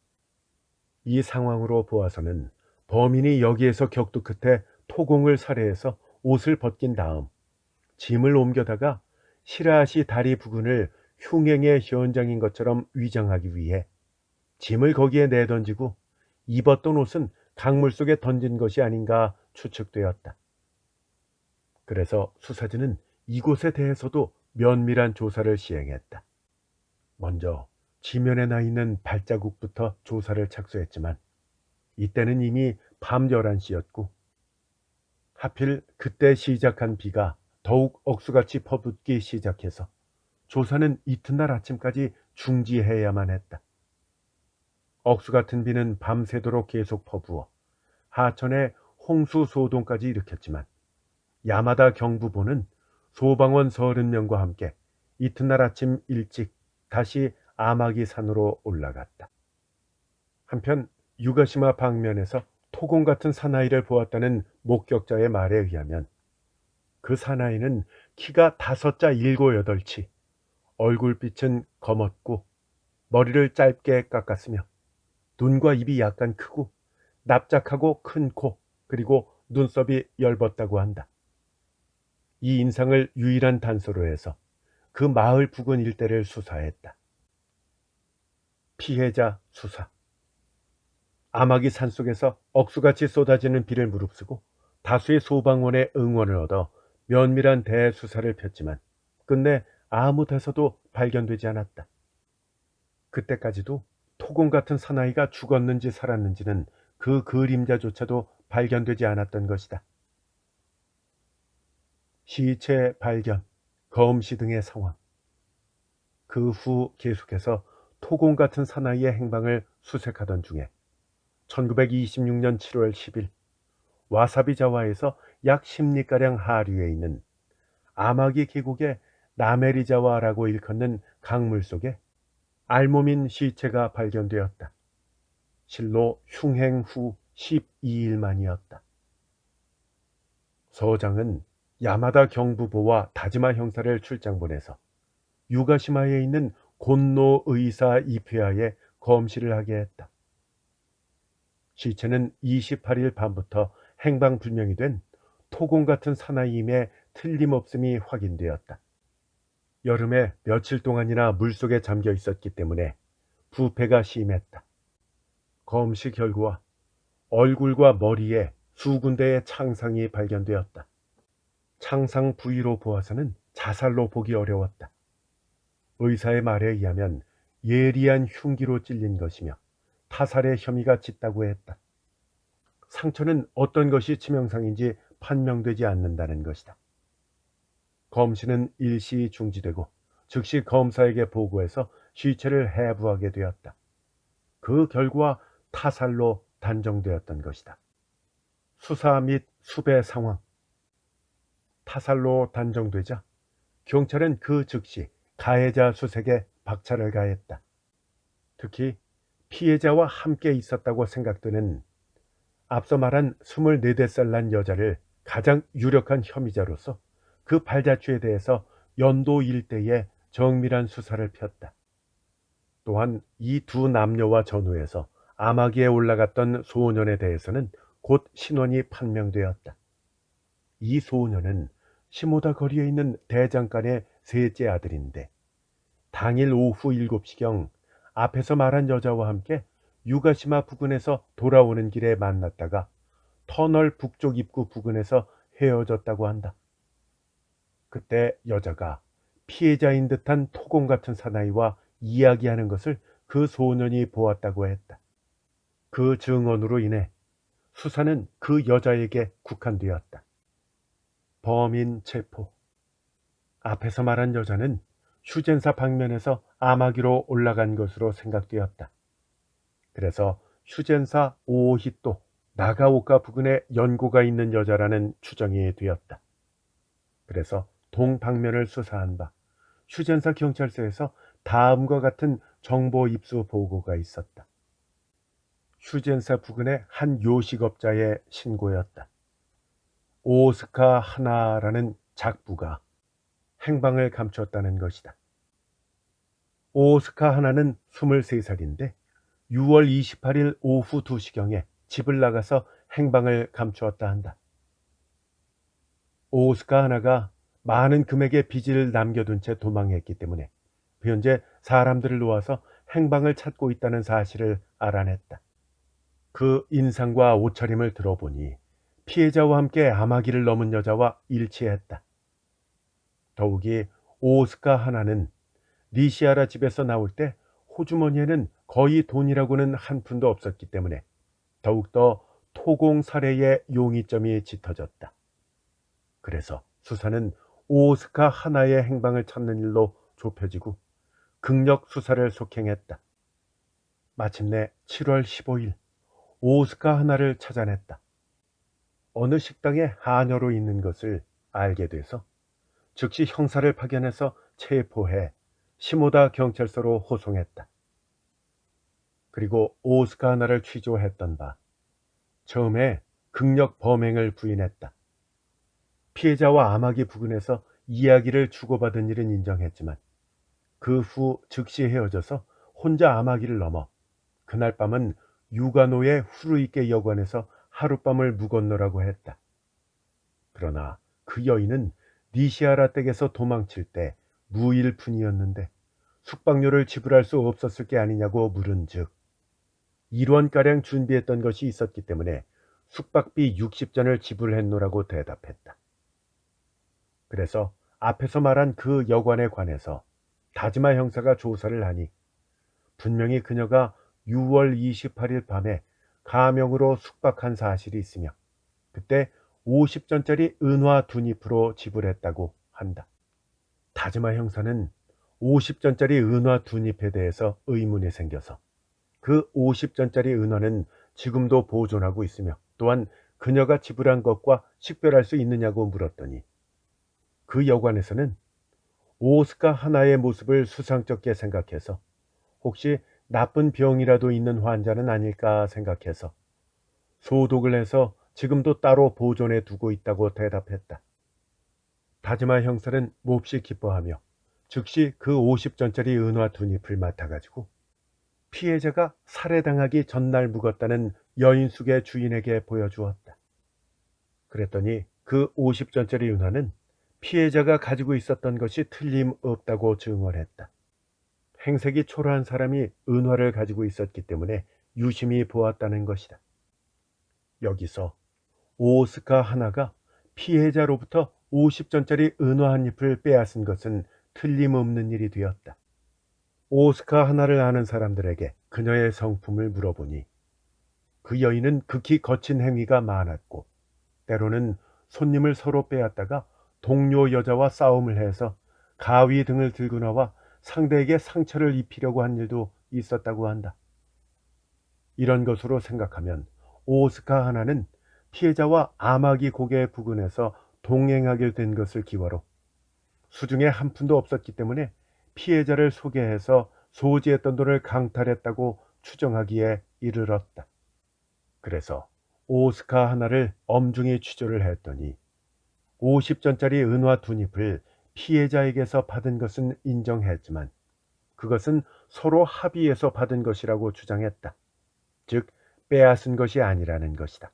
이 상황으로 보아서는 범인이 여기에서 격투 끝에 토공을 살해해서 옷을 벗긴 다음 짐을 옮겨다가 시라시 다리 부근을 흉행의 현장인 것처럼 위장하기 위해 짐을 거기에 내던지고 입었던 옷은 강물 속에 던진 것이 아닌가 추측되었다. 그래서 수사진은 이곳에 대해서도 면밀한 조사를 시행했다. 먼저 지면에 나 있는 발자국부터 조사를 착수했지만 이때는 이미 밤 11시였고 하필 그때 시작한 비가 더욱 억수같이 퍼붓기 시작해서 조사는 이튿날 아침까지 중지해야만 했다. 억수 같은 비는 밤새도록 계속 퍼부어 하천에 홍수 소동까지 일으켰지만 야마다 경부보는 소방원 30명과 함께 이튿날 아침 일찍 다시 아마기 산으로 올라갔다. 한편 유가시마 방면에서 토공 같은 사나이를 보았다는 목격자의 말에 의하면 그 사나이는 키가 5자 7, 8치, 얼굴빛은 검었고 머리를 짧게 깎았으며 눈과 입이 약간 크고 납작하고 큰 코, 그리고 눈썹이 엷었다고 한다. 이 인상을 유일한 단서로 해서 그 마을 부근 일대를 수사했다. 피해자 수사. 아마기 산속에서 억수같이 쏟아지는 비를 무릅쓰고 다수의 소방원의 응원을 얻어 면밀한 대수사를 폈지만 끝내 아무 데서도 발견되지 않았다. 그때까지도 토공 같은 사나이가 죽었는지 살았는지는 그 그림자조차도 발견되지 않았던 것이다. 시체 발견, 검시 등의 상황. 그 후 계속해서 토공 같은 사나이의 행방을 수색하던 중에 1926년 7월 10일 와사비 자와에서 약 10리가량 하류에 있는 아마기 계곡의 나메리자와라고 일컫는 강물 속에 알몸인 시체가 발견되었다. 실로 흉행 후 12일 만이었다. 서장은 야마다 경부보와 다지마 형사를 출장 보내서 유가시마에 있는 곤노 의사 입회하에 검시를 하게 했다. 시체는 28일 밤부터 행방불명이 된 토공 같은 사나이임에 틀림없음이 확인되었다. 여름에 며칠 동안이나 물속에 잠겨 있었기 때문에 부패가 심했다. 검시 결과 얼굴과 머리에 수군데의 창상이 발견되었다. 창상 부위로 보아서는 자살로 보기 어려웠다. 의사의 말에 의하면 예리한 흉기로 찔린 것이며 타살의 혐의가 짙다고 했다. 상처는 어떤 것이 치명상인지 판명되지 않는다는 것이다. 검시는 일시 중지되고 즉시 검사에게 보고해서 시체를 해부하게 되었다. 그 결과 타살로 단정되었던 것이다. 수사 및 수배 상황. 타살로 단정되자 경찰은 그 즉시 가해자 수색에 박차를 가했다. 특히 피해자와 함께 있었다고 생각되는 앞서 말한 24살 난 여자를 가장 유력한 혐의자로서 그 발자취에 대해서 연도 일대에 정밀한 수사를 폈다. 또한 이 두 남녀와 전후에서 아마기에 올라갔던 소년에 대해서는 곧 신원이 판명되었다. 이 소년은 시모다 거리에 있는 대장간의 셋째 아들인데 당일 오후 7시경 앞에서 말한 여자와 함께 유가시마 부근에서 돌아오는 길에 만났다가 터널 북쪽 입구 부근에서 헤어졌다고 한다. 그때 여자가 피해자인 듯한 토공 같은 사나이와 이야기하는 것을 그 소년이 보았다고 했다. 그 증언으로 인해 수사는 그 여자에게 국한되었다. 범인 체포. 앞에서 말한 여자는 휴젠사 방면에서 아마기로 올라간 것으로 생각되었다. 그래서 휴젠사 오히또 나가오카 부근에 연고가 있는 여자라는 추정이 되었다. 그래서 동방면을 수사한 바 휴젠사 경찰서에서 다음과 같은 정보 입수 보고가 있었다. 휴젠사 부근의 한 요식업자의 신고였다. 오스카 하나라는 작부가 행방을 감췄다는 것이다. 오스카 하나는 23살인데 6월 28일 오후 2시경에 집을 나가서 행방을 감추었다 한다. 오스카 하나가 많은 금액의 빚을 남겨둔 채 도망했기 때문에 현재 사람들을 놓아서 행방을 찾고 있다는 사실을 알아냈다. 그 인상과 옷차림을 들어보니 피해자와 함께 아마기를 넘은 여자와 일치했다. 더욱이 오스카 하나는 니시아라 집에서 나올 때 호주머니에는 거의 돈이라고는 한 푼도 없었기 때문에 더욱더 토공 살해의 용의점이 짙어졌다. 그래서 수사는 오스카 하나의 행방을 찾는 일로 좁혀지고 극력 수사를 속행했다. 마침내 7월 15일 오스카 하나를 찾아냈다. 어느 식당에 하녀로 있는 것을 알게 돼서 즉시 형사를 파견해서 체포해 시모다 경찰서로 호송했다. 그리고 오스카 하나를 취조했던 바 처음에 극력 범행을 부인했다. 피해자와 아마기 부근에서 이야기를 주고받은 일은 인정했지만 그 후 즉시 헤어져서 혼자 아마기를 넘어 그날 밤은 유가노의 후루이케 여관에서 하룻밤을 묵었노라고 했다. 그러나 그 여인은 니시아라 댁에서 도망칠 때 무일푼이었는데 숙박료를 지불할 수 없었을 게 아니냐고 물은즉 1원가량 준비했던 것이 있었기 때문에 숙박비 60전을 지불했노라고 대답했다. 그래서 앞에서 말한 그 여관에 관해서 다지마 형사가 조사를 하니 분명히 그녀가 6월 28일 밤에 가명으로 숙박한 사실이 있으며 그때 50전짜리 은화 2잎으로 지불했다고 한다. 다즈마 형사는 50전짜리 은화 2잎에 대해서 의문이 생겨서 그 50전짜리 은화는 지금도 보존하고 있으며 또한 그녀가 지불한 것과 식별할 수 있느냐고 물었더니 그 여관에서는 오스카 하나의 모습을 수상쩍게 생각해서 혹시 나쁜 병이라도 있는 환자는 아닐까 생각해서 소독을 해서 지금도 따로 보존해 두고 있다고 대답했다. 다즈마 형사는 몹시 기뻐하며 즉시 그 50전짜리 은화 2잎을 맡아가지고 피해자가 살해당하기 전날 묵었다는 여인숙의 주인에게 보여주었다. 그랬더니 그 50전짜리 은화는 피해자가 가지고 있었던 것이 틀림없다고 증언했다. 행색이 초라한 사람이 은화를 가지고 있었기 때문에 유심히 보았다는 것이다. 여기서 오스카 하나가 피해자로부터 50전짜리 은화 한 잎을 빼앗은 것은 틀림없는 일이 되었다. 오스카 하나를 아는 사람들에게 그녀의 성품을 물어보니 그 여인은 극히 거친 행위가 많았고 때로는 손님을 서로 빼앗다가 동료 여자와 싸움을 해서 가위 등을 들고 나와 상대에게 상처를 입히려고 한 일도 있었다고 한다. 이런 것으로 생각하면 오스카 하나는 피해자와 아마기 고개 부근에서 동행하게 된 것을 기워로 수중에 한 푼도 없었기 때문에 피해자를 소개해서 소지했던 돈을 강탈했다고 추정하기에 이르렀다. 그래서 오스카 하나를 엄중히 취조를 했더니 50전짜리 은화 2잎을 피해자에게서 받은 것은 인정했지만 그것은 서로 합의해서 받은 것이라고 주장했다. 즉 빼앗은 것이 아니라는 것이다.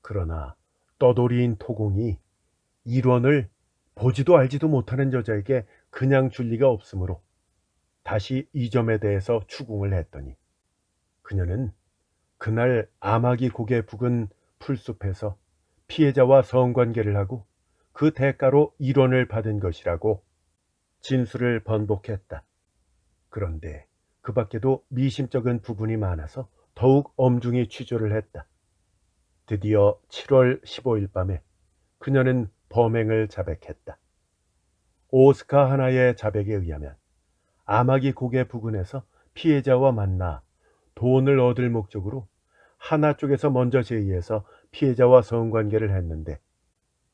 그러나 떠돌이인 토공이 1원을 보지도 알지도 못하는 여자에게 그냥 줄 리가 없으므로 다시 이 점에 대해서 추궁을 했더니 그녀는 그날 아마기 고개 북은 풀숲에서 피해자와 성관계를 하고 그 대가로 1원을 받은 것이라고 진술을 번복했다. 그런데 그 밖에도 미심쩍은 부분이 많아서 더욱 엄중히 취조를 했다. 드디어 7월 15일 밤에 그녀는 범행을 자백했다. 오스카 하나의 자백에 의하면 아마기 고개 부근에서 피해자와 만나 돈을 얻을 목적으로 하나 쪽에서 먼저 제의해서 피해자와 성관계를 했는데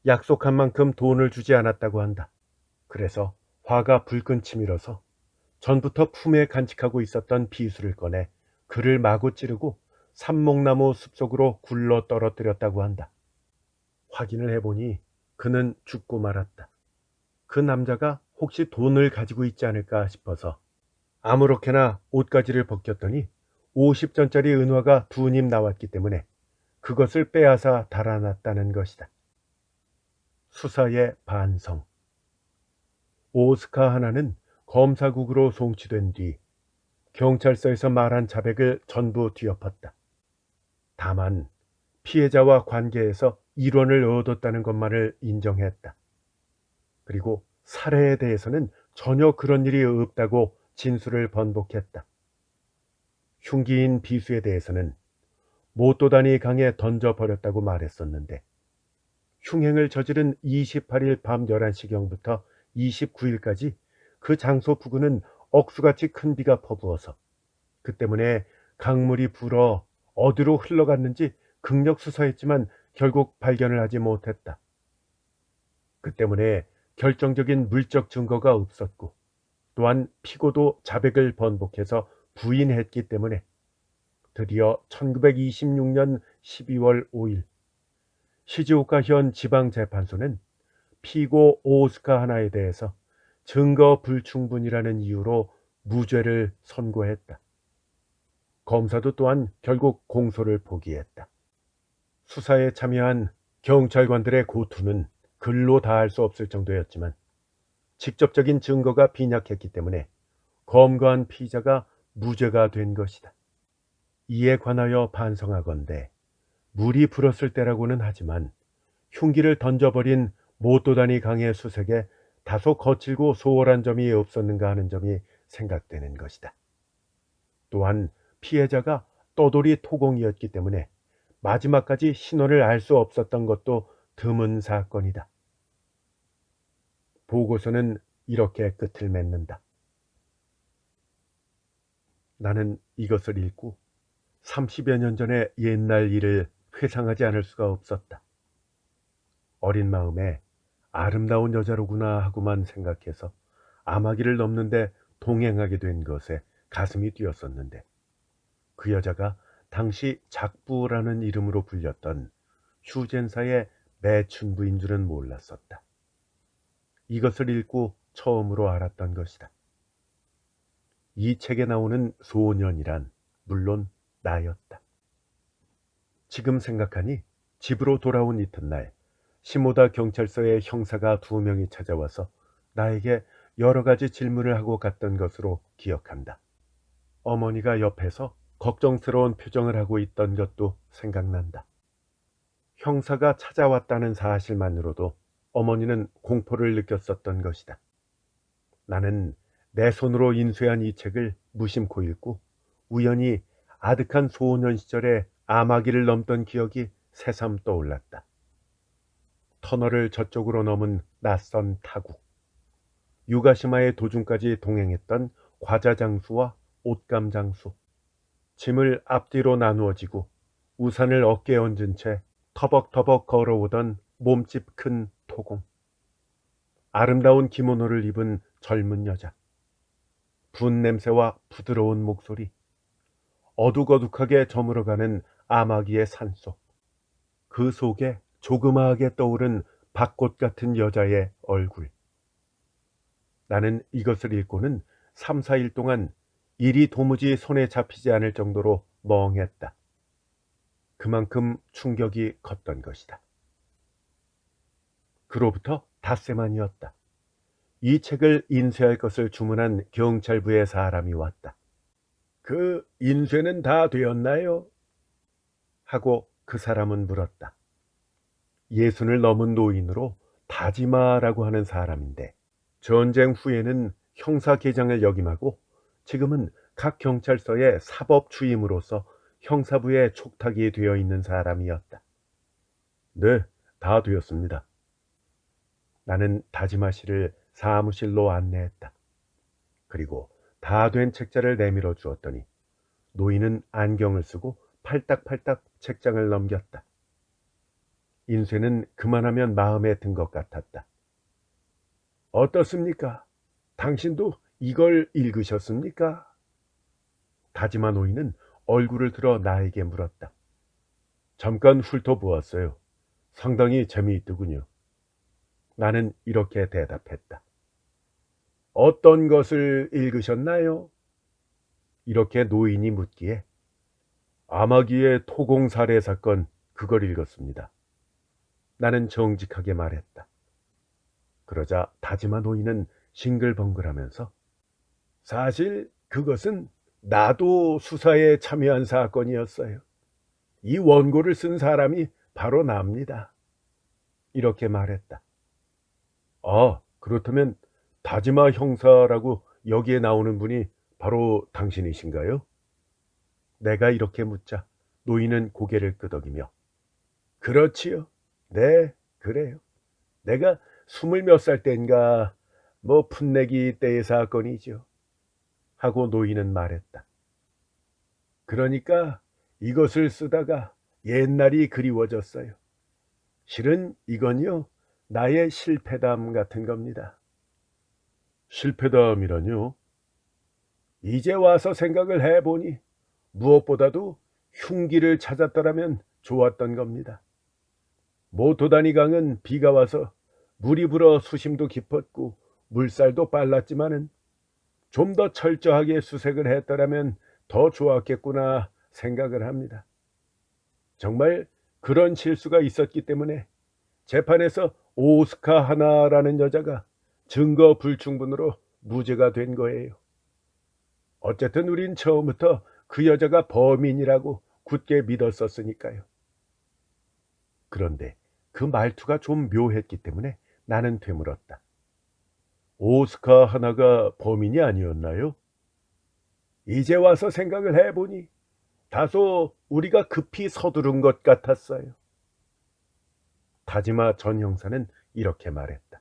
약속한 만큼 돈을 주지 않았다고 한다. 그래서 화가 불끈 치밀어서 전부터 품에 간직하고 있었던 비수를 꺼내 그를 마구 찌르고 삼목나무 숲속으로 굴러 떨어뜨렸다고 한다. 확인을 해보니 그는 죽고 말았다. 그 남자가 혹시 돈을 가지고 있지 않을까 싶어서 아무렇게나 옷가지를 벗겼더니 50전짜리 은화가 2잎 나왔기 때문에 그것을 빼앗아 달아났다는 것이다. 수사의 반성. 오스카 하나는 검사국으로 송치된 뒤 경찰서에서 말한 자백을 전부 뒤엎었다. 다만 피해자와 관계에서 1원을 얻었다는 것만을 인정했다. 그리고 살해에 대해서는 전혀 그런 일이 없다고 진술을 번복했다. 흉기인 비수에 대해서는 모토다니 강에 던져버렸다고 말했었는데 흉행을 저지른 28일 밤 11시경부터 29일까지 그 장소 부근은 억수같이 큰 비가 퍼부어서 그 때문에 강물이 불어 어디로 흘러갔는지 극력 수사했지만 결국 발견을 하지 못했다. 그 때문에 결정적인 물적 증거가 없었고 또한 피고도 자백을 번복해서 부인했기 때문에 드디어 1926년 12월 5일 시즈오카현 지방재판소는 피고 오스카 하나에 대해서 증거 불충분이라는 이유로 무죄를 선고했다. 검사도 또한 결국 공소를 포기했다. 수사에 참여한 경찰관들의 고투는 글로 다할 수 없을 정도였지만 직접적인 증거가 빈약했기 때문에 검거한 피의자가 무죄가 된 것이다. 이에 관하여 반성하건대 물이 불었을 때라고는 하지만 흉기를 던져버린 모토다니 강의 수색에 다소 거칠고 소홀한 점이 없었는가 하는 점이 생각되는 것이다. 또한 피해자가 떠돌이 토공이었기 때문에 마지막까지 신원을 알 수 없었던 것도 드문 사건이다. 보고서는 이렇게 끝을 맺는다. 나는 이것을 읽고 30여 년 전의 옛날 일을 회상하지 않을 수가 없었다. 어린 마음에 아름다운 여자로구나 하고만 생각해서 아마기를 넘는데 동행하게 된 것에 가슴이 뛰었었는데, 그 여자가 당시 작부라는 이름으로 불렸던 휴젠사의 매춘부인 줄은 몰랐었다. 이것을 읽고 처음으로 알았던 것이다. 이 책에 나오는 소년이란 물론 나였다. 지금 생각하니 집으로 돌아온 이튿날 시모다 경찰서에 형사가 2명이 찾아와서 나에게 여러 가지 질문을 하고 갔던 것으로 기억한다. 어머니가 옆에서 걱정스러운 표정을 하고 있던 것도 생각난다. 형사가 찾아왔다는 사실만으로도 어머니는 공포를 느꼈었던 것이다. 나는 내 손으로 인쇄한 이 책을 무심코 읽고 우연히 아득한 소년 시절에 아마기를 넘던 기억이 새삼 떠올랐다. 터널을 저쪽으로 넘은 낯선 타국, 유가시마의 도중까지 동행했던 과자 장수와 옷감 장수, 짐을 앞뒤로 나누어지고 우산을 어깨에 얹은 채 터벅터벅 걸어오던 몸집 큰 토공, 아름다운 기모노를 입은 젊은 여자, 분 냄새와 부드러운 목소리, 어둑어둑하게 저물어가는 아마기의 산속, 그 속에 조그마하게 떠오른 밭꽃 같은 여자의 얼굴. 나는 이것을 읽고는 3, 4일 동안 일이 도무지 손에 잡히지 않을 정도로 멍했다. 그만큼 충격이 컸던 것이다. 그로부터 닷새만이었다. 이 책을 인쇄할 것을 주문한 경찰부의 사람이 왔다. 그 인쇄는 다 되었나요? 하고 그 사람은 물었다. 60을 넘은 노인으로 다지마라고 하는 사람인데, 전쟁 후에는 형사계장을 역임하고 지금은 각 경찰서의 사법주임으로서 형사부에 촉탁이 되어 있는 사람이었다. 네, 다 되었습니다. 나는 다지마 씨를 사무실로 안내했다. 그리고 다 된 책자를 내밀어 주었더니 노인은 안경을 쓰고 팔딱팔딱 책장을 넘겼다. 인쇄는 그만하면 마음에 든 것 같았다. 어떻습니까? 당신도 이걸 읽으셨습니까? 다지마 노인은 얼굴을 들어 나에게 물었다. 잠깐 훑어보았어요. 상당히 재미있더군요. 나는 이렇게 대답했다. 어떤 것을 읽으셨나요? 이렇게 노인이 묻기에 아마기의 토공 살해 사건, 그걸 읽었습니다. 나는 정직하게 말했다. 그러자 다지마 노인은 싱글벙글하면서 사실 그것은 나도 수사에 참여한 사건이었어요. 이 원고를 쓴 사람이 바로 납니다. 이렇게 말했다. 아, 그렇다면 다지마 형사라고 여기에 나오는 분이 바로 당신이신가요? 내가 이렇게 묻자 노인은 고개를 끄덕이며 그렇지요. 네, 그래요. 내가 20몇 살 때인가 풋내기 때의 사건이죠. 하고 노인은 말했다. 그러니까 이것을 쓰다가 옛날이 그리워졌어요. 실은 이건요, 나의 실패담 같은 겁니다. 실패담이라뇨? 이제 와서 생각을 해보니 무엇보다도 흉기를 찾았더라면 좋았던 겁니다. 모토다니 강은 비가 와서 물이 불어 수심도 깊었고 물살도 빨랐지만은 좀 더 철저하게 수색을 했더라면 더 좋았겠구나 생각을 합니다. 정말 그런 실수가 있었기 때문에 재판에서 오스카 하나라는 여자가 증거 불충분으로 무죄가 된 거예요. 어쨌든 우린 처음부터 그 여자가 범인이라고 굳게 믿었었으니까요. 그런데 그 말투가 좀 묘했기 때문에 나는 되물었다. 오스카 하나가 범인이 아니었나요? 이제 와서 생각을 해보니 다소 우리가 급히 서두른 것 같았어요. 다지마 전 형사는 이렇게 말했다.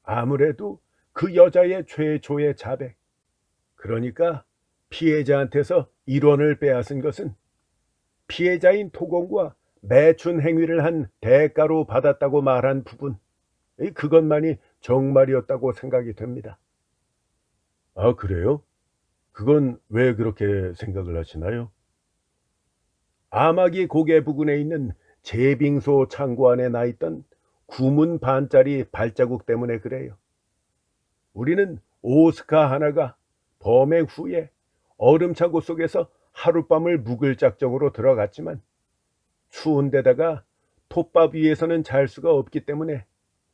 아무래도 그 여자의 최초의 자백, 그러니까 피해자한테서 1원을 빼앗은 것은 피해자인 토공과 매춘 행위를 한 대가로 받았다고 말한 부분, 그것만이 정말이었다고 생각이 됩니다. 아, 그래요? 그건 왜 그렇게 생각을 하시나요? 아마기 고개 부근에 있는 제빙소 창고 안에 나 있던 구문 반짜리 발자국 때문에 그래요. 우리는 오스카 하나가 범행 후에 얼음창고 속에서 하룻밤을 묵을 작정으로 들어갔지만 추운 데다가 톱밥 위에서는 잘 수가 없기 때문에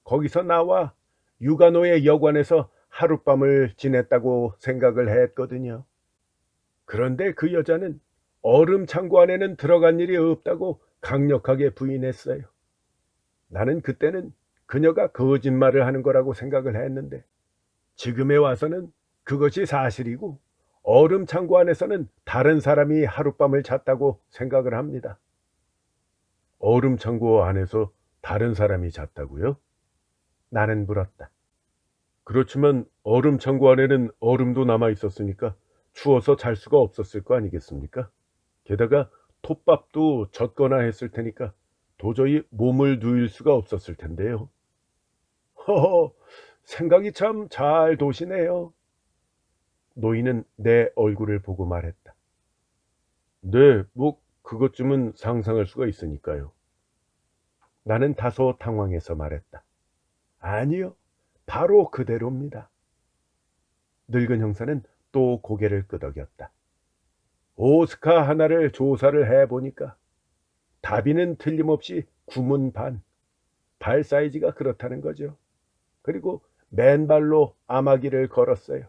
거기서 나와 유가노의 여관에서 하룻밤을 지냈다고 생각을 했거든요. 그런데 그 여자는 얼음 창고 안에는 들어간 일이 없다고 강력하게 부인했어요. 나는 그때는 그녀가 거짓말을 하는 거라고 생각을 했는데 지금에 와서는 그것이 사실이고 얼음 창고 안에서는 다른 사람이 하룻밤을 잤다고 생각을 합니다. 얼음 창고 안에서 다른 사람이 잤다고요? 나는 물었다. 그렇지만 얼음 창고 안에는 얼음도 남아 있었으니까 추워서 잘 수가 없었을 거 아니겠습니까? 게다가 톱밥도 젖거나 했을 테니까 도저히 몸을 누일 수가 없었을 텐데요. 허허, 생각이 참 잘 도시네요. 노인은 내 얼굴을 보고 말했다. 네, 뭐 그것쯤은 상상할 수가 있으니까요. 나는 다소 당황해서 말했다. 아니요, 바로 그대로입니다. 늙은 형사는 또 고개를 끄덕였다. 오스카 하나를 조사를 해보니까 다비는 틀림없이 구문 발 사이즈가 그렇다는 거죠. 그리고 맨발로 아마기를 걸었어요.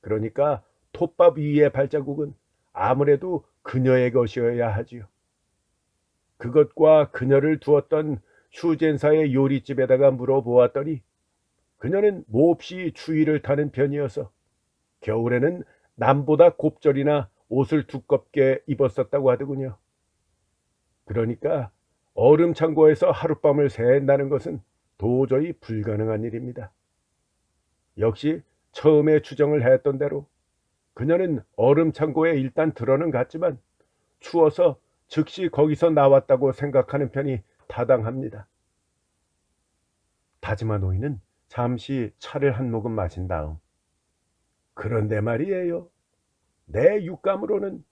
그러니까 톱밥 위의 발자국은 아무래도 그녀의 것이어야 하지요. 그것과 그녀를 두었던 슈젠사의 요리집에다가 물어보았더니 그녀는 몹시 추위를 타는 편이어서 겨울에는 남보다 곱절이나 옷을 두껍게 입었었다고 하더군요. 그러니까 얼음 창고에서 하룻밤을 샌다는 것은 도저히 불가능한 일입니다. 역시 처음에 추정을 했던 대로 그녀는 얼음 창고에 일단 들어는 갔지만 추워서 즉시 거기서 나왔다고 생각하는 편이 타당합니다. 다지마 노인은 잠시 차를 한 모금 마신 다음 그런데 말이에요. 내 육감으로는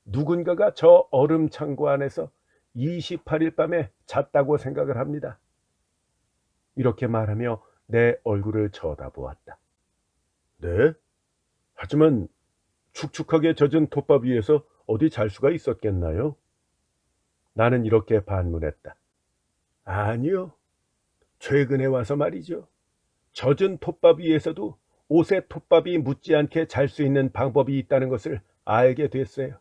누군가가 저 얼음 창고 안에서 28일 밤에 잤다고 생각을 합니다. 이렇게 말하며 내 얼굴을 쳐다보았다. 네? 하지만 축축하게 젖은 톱밥 위에서 어디 잘 수가 있었겠나요? 나는 이렇게 반문했다. 아니요. 최근에 와서 말이죠. 젖은 톱밥 위에서도 옷에 톱밥이 묻지 않게 잘 수 있는 방법이 있다는 것을 알게 됐어요.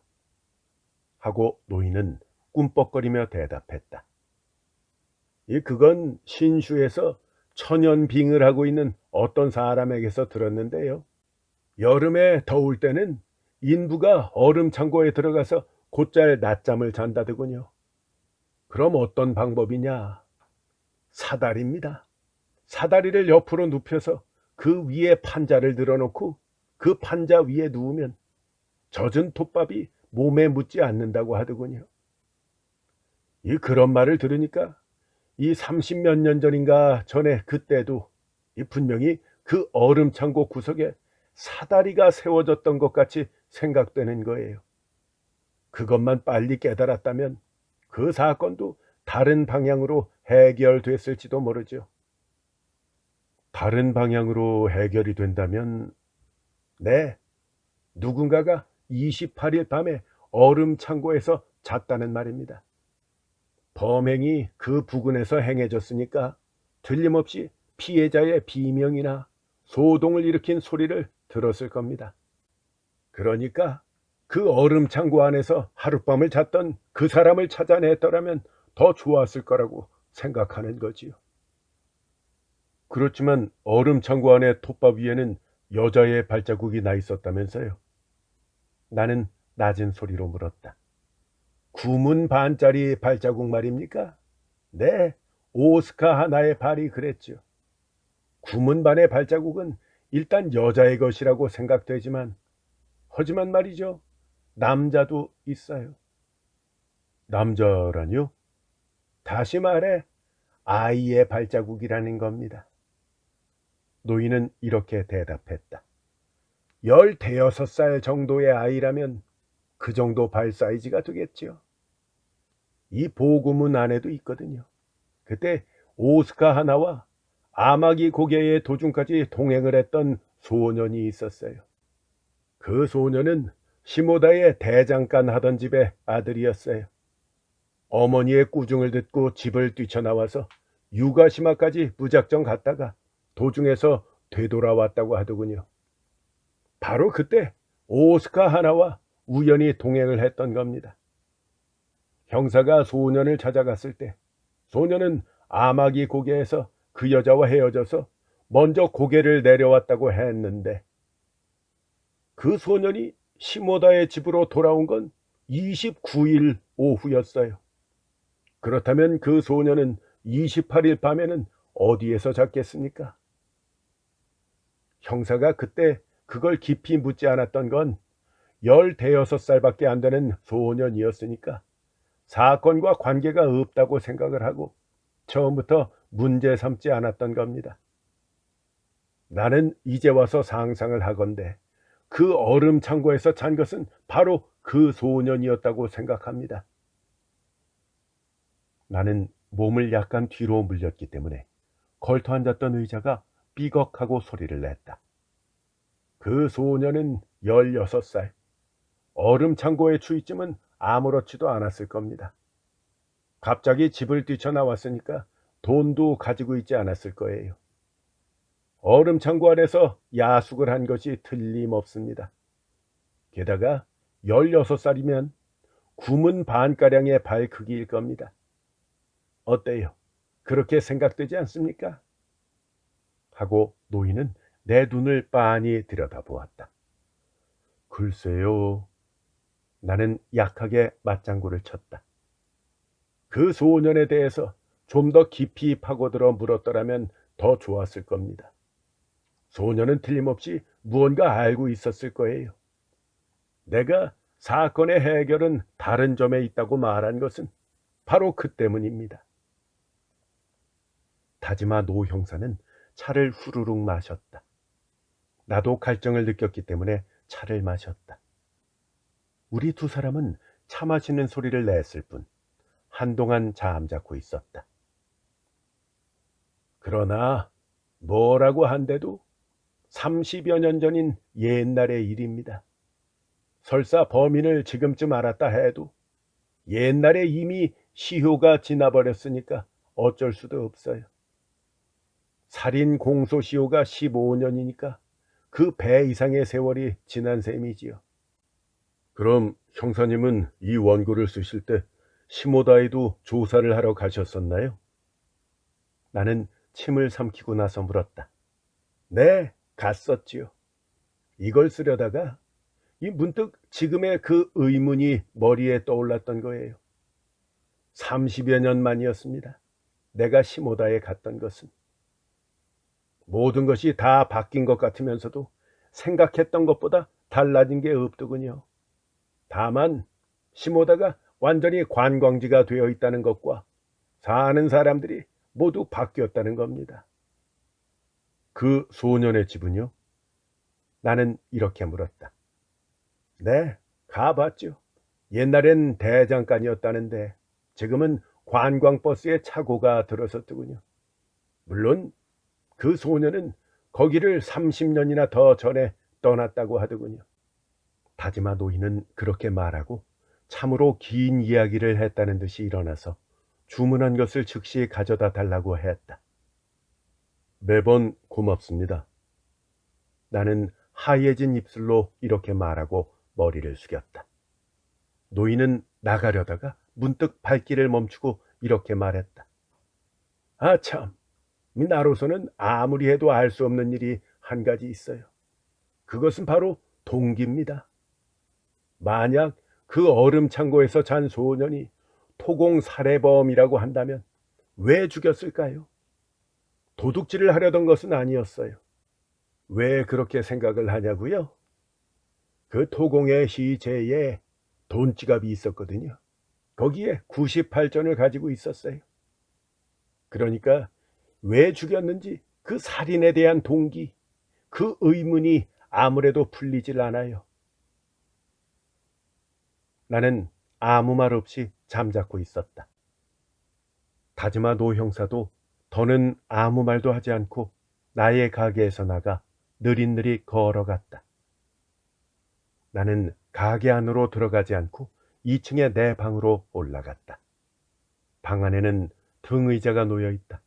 하고 노인은 꿈뻑거리며 대답했다. 그건 신슈에서 천연빙을 하고 있는 어떤 사람에게서 들었는데요. 여름에 더울 때는 인부가 얼음 창고에 들어가서 곧잘 낮잠을 잔다더군요. 그럼 어떤 방법이냐? 사다리입니다. 사다리를 옆으로 눕혀서 그 위에 판자를 들어놓고 그 판자 위에 누우면 젖은 톱밥이 몸에 묻지 않는다고 하더군요. 그런 말을 들으니까 이 30몇 년 전인가 전에 그때도 분명히 그 얼음 창고 구석에 사다리가 세워졌던 것 같이 생각되는 거예요. 그것만 빨리 깨달았다면 그 사건도 다른 방향으로 해결됐을지도 모르죠. 다른 방향으로 해결이 된다면 네, 누군가가 28일 밤에 얼음 창고에서 잤다는 말입니다. 범행이 그 부근에서 행해졌으니까 틀림없이 피해자의 비명이나 소동을 일으킨 소리를 들었을 겁니다. 그러니까 그 얼음 창고 안에서 하룻밤을 잤던 그 사람을 찾아냈더라면 더 좋았을 거라고 생각하는 거지요. 그렇지만 얼음 창고 안의 톱밥 위에는 여자의 발자국이 나 있었다면서요? 나는 낮은 소리로 물었다. 구문 반짜리 발자국 말입니까? 네, 오스카 하나의 발이 그랬죠. 구문 반의 발자국은 일단 여자의 것이라고 생각되지만, 하지만 말이죠. 남자도 있어요. 남자라뇨? 다시 말해, 아이의 발자국이라는 겁니다. 노인은 이렇게 대답했다. 15살 정도의 아이라면 그 정도 발 사이즈가 되겠죠. 이 보고문 안에도 있거든요. 그때 오스카 하나와 아마기 고개의 도중까지 동행을 했던 소년이 있었어요. 그 소년은 시모다의 대장간 하던 집의 아들이었어요. 어머니의 꾸중을 듣고 집을 뛰쳐나와서 유가시마까지 무작정 갔다가 도중에서 되돌아왔다고 하더군요. 바로 그때 오스카 하나와 우연히 동행을 했던 겁니다. 형사가 소년을 찾아갔을 때 소년은 아마기 고개에서 그 여자와 헤어져서 먼저 고개를 내려왔다고 했는데 그 소년이 시모다의 집으로 돌아온 건 29일 오후였어요. 그렇다면 그 소년은 28일 밤에는 어디에서 잤겠습니까? 형사가 그때 그걸 깊이 묻지 않았던 건 15살밖에 안 되는 소년이었으니까 사건과 관계가 없다고 생각을 하고 처음부터 문제 삼지 않았던 겁니다. 나는 이제 와서 상상을 하건대 그 얼음 창고에서 잔 것은 바로 그 소년이었다고 생각합니다. 나는 몸을 약간 뒤로 물렸기 때문에 걸터 앉았던 의자가 삐걱하고 소리를 냈다. 그 소년은 16살. 얼음 창고의 주위쯤은 아무렇지도 않았을 겁니다. 갑자기 집을 뛰쳐나왔으니까 돈도 가지고 있지 않았을 거예요. 얼음 창고 안에서 야숙을 한 것이 틀림없습니다. 게다가 16살이면 구문 반가량의 발 크기일 겁니다. 어때요? 그렇게 생각되지 않습니까? 하고 노인은 내 눈을 빤히 들여다보았다. 글쎄요. 나는 약하게 맞장구를 쳤다. 그 소년에 대해서 좀 더 깊이 파고들어 물었더라면 더 좋았을 겁니다. 소년은 틀림없이 무언가 알고 있었을 거예요. 내가 사건의 해결은 다른 점에 있다고 말한 것은 바로 그 때문입니다. 다지마 노 형사는 차를 후루룩 마셨다. 나도 갈증을 느꼈기 때문에 차를 마셨다. 우리 두 사람은 차 마시는 소리를 냈을 뿐 한동안 잠자코 있었다. 그러나 뭐라고 한데도 30여 년 전인 옛날의 일입니다. 설사 범인을 지금쯤 알았다 해도 옛날에 이미 시효가 지나버렸으니까 어쩔 수도 없어요. 살인 공소시효가 15년이니까 그 배 이상의 세월이 지난 셈이지요. 그럼 형사님은 이 원고를 쓰실 때 시모다에도 조사를 하러 가셨었나요? 나는 침을 삼키고 나서 물었다. 네, 갔었지요. 이걸 쓰려다가 문득 지금의 그 의문이 머리에 떠올랐던 거예요. 30여 년 만이었습니다. 내가 시모다에 갔던 것은. 모든 것이 다 바뀐 것 같으면서도 생각했던 것보다 달라진 게 없더군요. 다만 시모다가 완전히 관광지가 되어 있다는 것과 사는 사람들이 모두 바뀌었다는 겁니다. 그 소년의 집은요? 나는 이렇게 물었다. 네, 가봤죠. 옛날엔 대장간이었다는데 지금은 관광버스에 착오가 들어섰더군요. 물론 그 소년은 거기를 30년이나 더 전에 떠났다고 하더군요. 다지마 노인은 그렇게 말하고 참으로 긴 이야기를 했다는 듯이 일어나서 주문한 것을 즉시 가져다 달라고 했다. 매번 고맙습니다. 나는 하얘진 입술로 이렇게 말하고 머리를 숙였다. 노인은 나가려다가 문득 발길을 멈추고 이렇게 말했다. 아 참, 나로서는 아무리 해도 알 수 없는 일이 한 가지 있어요. 그것은 바로 동기입니다. 만약 그 얼음 창고에서 잔 소년이 토공 살해범이라고 한다면 왜 죽였을까요? 도둑질을 하려던 것은 아니었어요. 왜 그렇게 생각을 하냐고요? 그 토공의 시체에 돈지갑이 있었거든요. 거기에 98전을 가지고 있었어요. 그러니까 왜 죽였는지 그 살인에 대한 동기, 그 의문이 아무래도 풀리질 않아요. 나는 아무 말 없이 잠자코 있었다. 다즈마 노 형사도 더는 아무 말도 하지 않고 나의 가게에서 나가 느릿느릿 걸어갔다. 나는 가게 안으로 들어가지 않고 2층의 내 방으로 올라갔다. 방 안에는 등의자가 놓여 있다.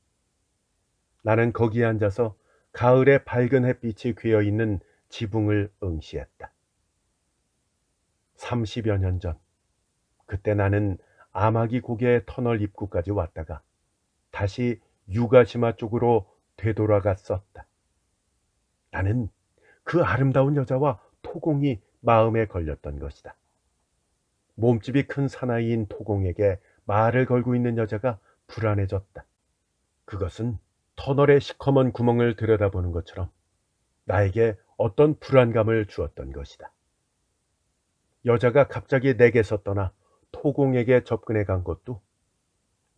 나는 거기에 앉아서 가을의 밝은 햇빛이 괴어 있는 지붕을 응시했다. 30여 년 전, 그때 나는 아마기 고개 터널 입구까지 왔다가 다시 유가시마 쪽으로 되돌아갔었다. 나는 그 아름다운 여자와 토공이 마음에 걸렸던 것이다. 몸집이 큰 사나이인 토공에게 말을 걸고 있는 여자가 불안해졌다. 그것은 터널의 시커먼 구멍을 들여다보는 것처럼 나에게 어떤 불안감을 주었던 것이다. 여자가 갑자기 내게서 떠나 토공에게 접근해 간 것도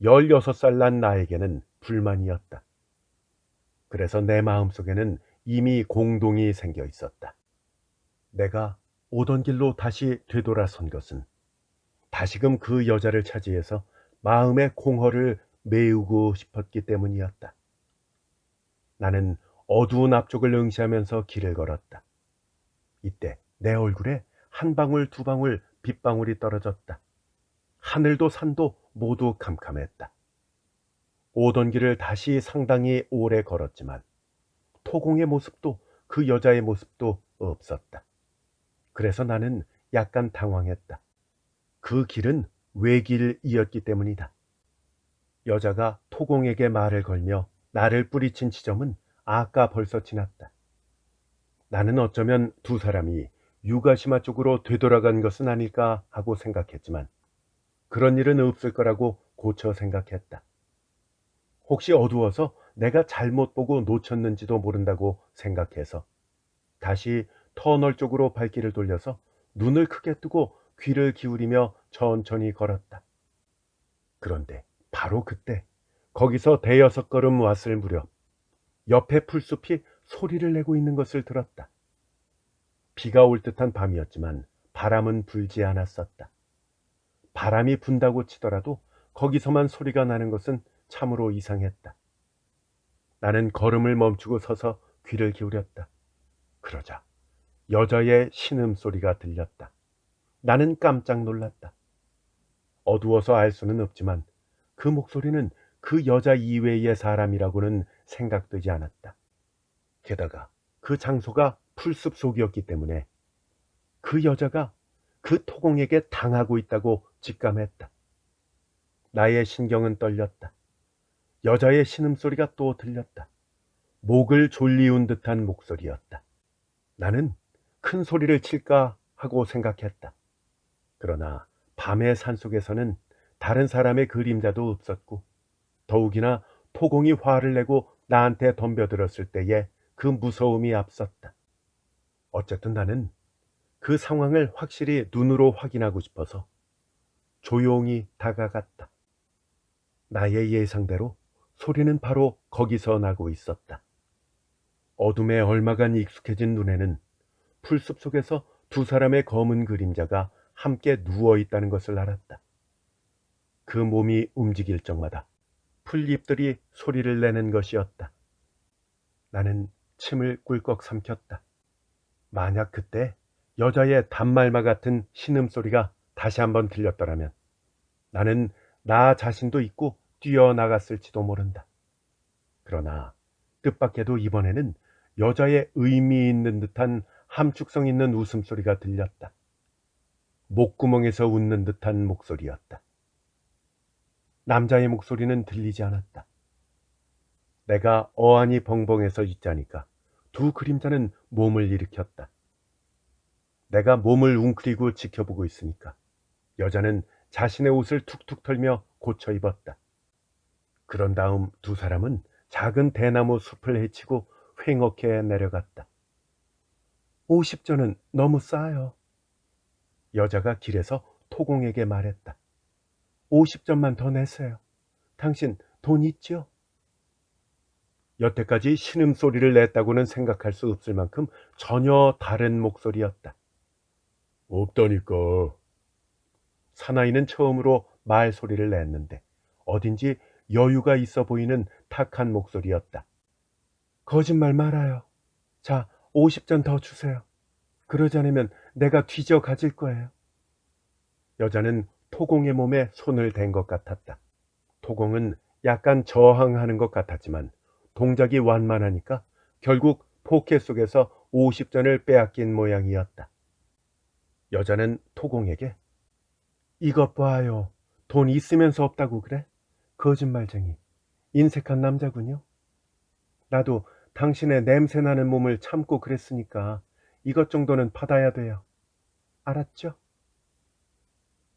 16살 난 나에게는 불만이었다. 그래서 내 마음속에는 이미 공동이 생겨 있었다. 내가 오던 길로 다시 되돌아선 것은 다시금 그 여자를 차지해서 마음의 공허를 메우고 싶었기 때문이었다. 나는 어두운 앞쪽을 응시하면서 길을 걸었다. 이때 내 얼굴에 한 방울 두 방울 빗방울이 떨어졌다. 하늘도 산도 모두 캄캄했다. 오던 길을 다시 상당히 오래 걸었지만 토공의 모습도 그 여자의 모습도 없었다. 그래서 나는 약간 당황했다. 그 길은 외길이었기 때문이다. 여자가 토공에게 말을 걸며 나를 뿌리친 지점은 아까 벌써 지났다. 나는 어쩌면 두 사람이 유가시마 쪽으로 되돌아간 것은 아닐까 하고 생각했지만 그런 일은 없을 거라고 고쳐 생각했다. 혹시 어두워서 내가 잘못 보고 놓쳤는지도 모른다고 생각해서 다시 터널 쪽으로 발길을 돌려서 눈을 크게 뜨고 귀를 기울이며 천천히 걸었다. 그런데 바로 그때 거기서 대여섯 걸음 왔을 무렵 옆에 풀숲이 소리를 내고 있는 것을 들었다. 비가 올 듯한 밤이었지만 바람은 불지 않았었다. 바람이 분다고 치더라도 거기서만 소리가 나는 것은 참으로 이상했다. 나는 걸음을 멈추고 서서 귀를 기울였다. 그러자 여자의 신음소리가 들렸다. 나는 깜짝 놀랐다. 어두워서 알 수는 없지만 그 목소리는 그 여자 이외의 사람이라고는 생각되지 않았다. 게다가 그 장소가 풀숲 속이었기 때문에 그 여자가 그 토공에게 당하고 있다고 직감했다. 나의 신경은 떨렸다. 여자의 신음소리가 또 들렸다. 목을 졸리운 듯한 목소리였다. 나는 큰 소리를 칠까 하고 생각했다. 그러나 밤의 산속에서는 다른 사람의 그림자도 없었고 더욱이나 토공이 화를 내고 나한테 덤벼들었을 때에 그 무서움이 앞섰다. 어쨌든 나는 그 상황을 확실히 눈으로 확인하고 싶어서 조용히 다가갔다. 나의 예상대로 소리는 바로 거기서 나고 있었다. 어둠에 얼마간 익숙해진 눈에는 풀숲 속에서 두 사람의 검은 그림자가 함께 누워 있다는 것을 알았다. 그 몸이 움직일 적마다 풀잎들이 소리를 내는 것이었다. 나는 침을 꿀꺽 삼켰다. 만약 그때 여자의 단말마 같은 신음소리가 다시 한번 들렸더라면 나는 나 자신도 잊고 뛰어나갔을지도 모른다. 그러나 뜻밖에도 이번에는 여자의 의미 있는 듯한 함축성 있는 웃음소리가 들렸다. 목구멍에서 웃는 듯한 목소리였다. 남자의 목소리는 들리지 않았다. 내가 어안이 벙벙해서 있자니까 두 그림자는 몸을 일으켰다. 내가 몸을 웅크리고 지켜보고 있으니까 여자는 자신의 옷을 툭툭 털며 고쳐 입었다. 그런 다음 두 사람은 작은 대나무 숲을 헤치고 횡하게 내려갔다. 50전은 너무 싸요. 여자가 길에서 토공에게 말했다. 50전만 더 내세요. 당신 돈 있죠? 여태까지 신음소리를 냈다고는 생각할 수 없을 만큼 전혀 다른 목소리였다. 없다니까. 사나이는 처음으로 말소리를 냈는데 어딘지 여유가 있어 보이는 탁한 목소리였다. 거짓말 말아요. 자, 50전 더 주세요. 그러지 않으면 내가 뒤져 가질 거예요. 여자는 토공의 몸에 손을 댄 것 같았다. 토공은 약간 저항하는 것 같았지만 동작이 완만하니까 결국 포켓 속에서 50전을 빼앗긴 모양이었다. 여자는 토공에게 이것 봐요. 돈 있으면서 없다고 그래? 거짓말쟁이. 인색한 남자군요. 나도 당신의 냄새나는 몸을 참고 그랬으니까 이것 정도는 받아야 돼요. 알았죠?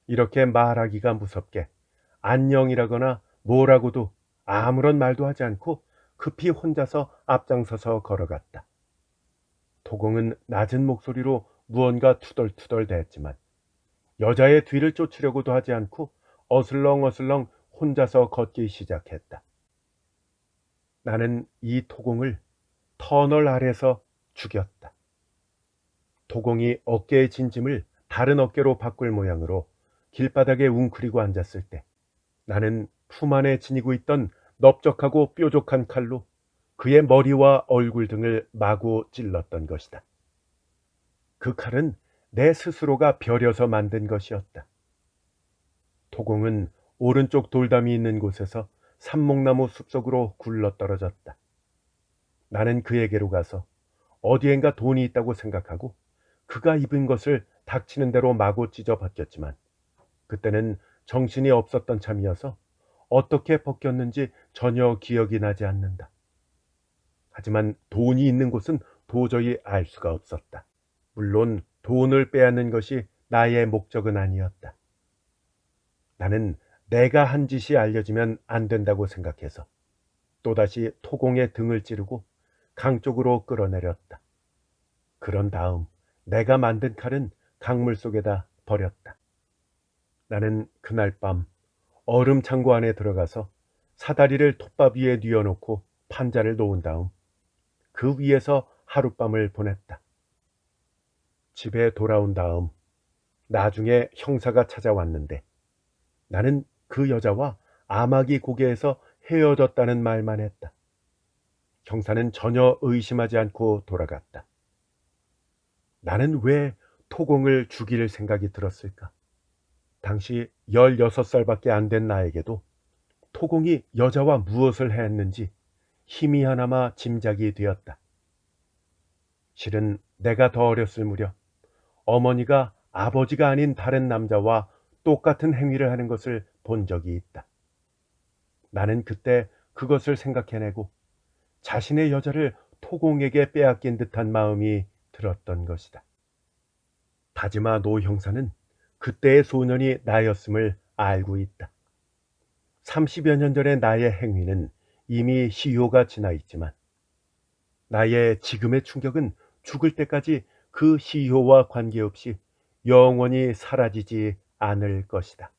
이렇게 말하기가 무섭게 안녕이라거나 뭐라고도 아무런 말도 하지 않고 급히 혼자서 앞장서서 걸어갔다. 토공은 낮은 목소리로 무언가 투덜투덜 대했지만 여자의 뒤를 쫓으려고도 하지 않고 어슬렁어슬렁 혼자서 걷기 시작했다. 나는 이 토공을 터널 아래서 죽였다. 토공이 어깨에 진 짐을 다른 어깨로 바꿀 모양으로 길바닥에 웅크리고 앉았을 때 나는 품 안에 지니고 있던 넓적하고 뾰족한 칼로 그의 머리와 얼굴 등을 마구 찔렀던 것이다. 그 칼은 내 스스로가 벼려서 만든 것이었다. 토공은 오른쪽 돌담이 있는 곳에서 삼목나무 숲속으로 굴러떨어졌다. 나는 그에게로 가서 어디엔가 돈이 있다고 생각하고 그가 입은 것을 닥치는 대로 마구 찢어 벗겼지만 그때는 정신이 없었던 참이어서 어떻게 벗겼는지 전혀 기억이 나지 않는다. 하지만 돈이 있는 곳은 도저히 알 수가 없었다. 물론 돈을 빼앗는 것이 나의 목적은 아니었다. 나는 내가 한 짓이 알려지면 안 된다고 생각해서 또다시 토공의 등을 찌르고 강 쪽으로 끌어내렸다. 그런 다음 내가 만든 칼은 강물 속에다 버렸다. 나는 그날 밤 얼음 창고 안에 들어가서 사다리를 톱밥 위에 뉘어놓고 판자를 놓은 다음 그 위에서 하룻밤을 보냈다. 집에 돌아온 다음 나중에 형사가 찾아왔는데 나는 그 여자와 아마기 고개에서 헤어졌다는 말만 했다. 형사는 전혀 의심하지 않고 돌아갔다. 나는 왜 토공을 죽일 생각이 들었을까? 당시 16살밖에 안 된 나에게도 토공이 여자와 무엇을 했는지 희미하나마 짐작이 되었다. 실은 내가 더 어렸을 무렵 어머니가 아버지가 아닌 다른 남자와 똑같은 행위를 하는 것을 본 적이 있다. 나는 그때 그것을 생각해내고 자신의 여자를 토공에게 빼앗긴 듯한 마음이 들었던 것이다. 다지마 노 형사는 그때의 소년이 나였음을 알고 있다. 30여 년 전의 나의 행위는 이미 시효가 지나 있지만 나의 지금의 충격은 죽을 때까지 그 시효와 관계없이 영원히 사라지지 않을 것이다.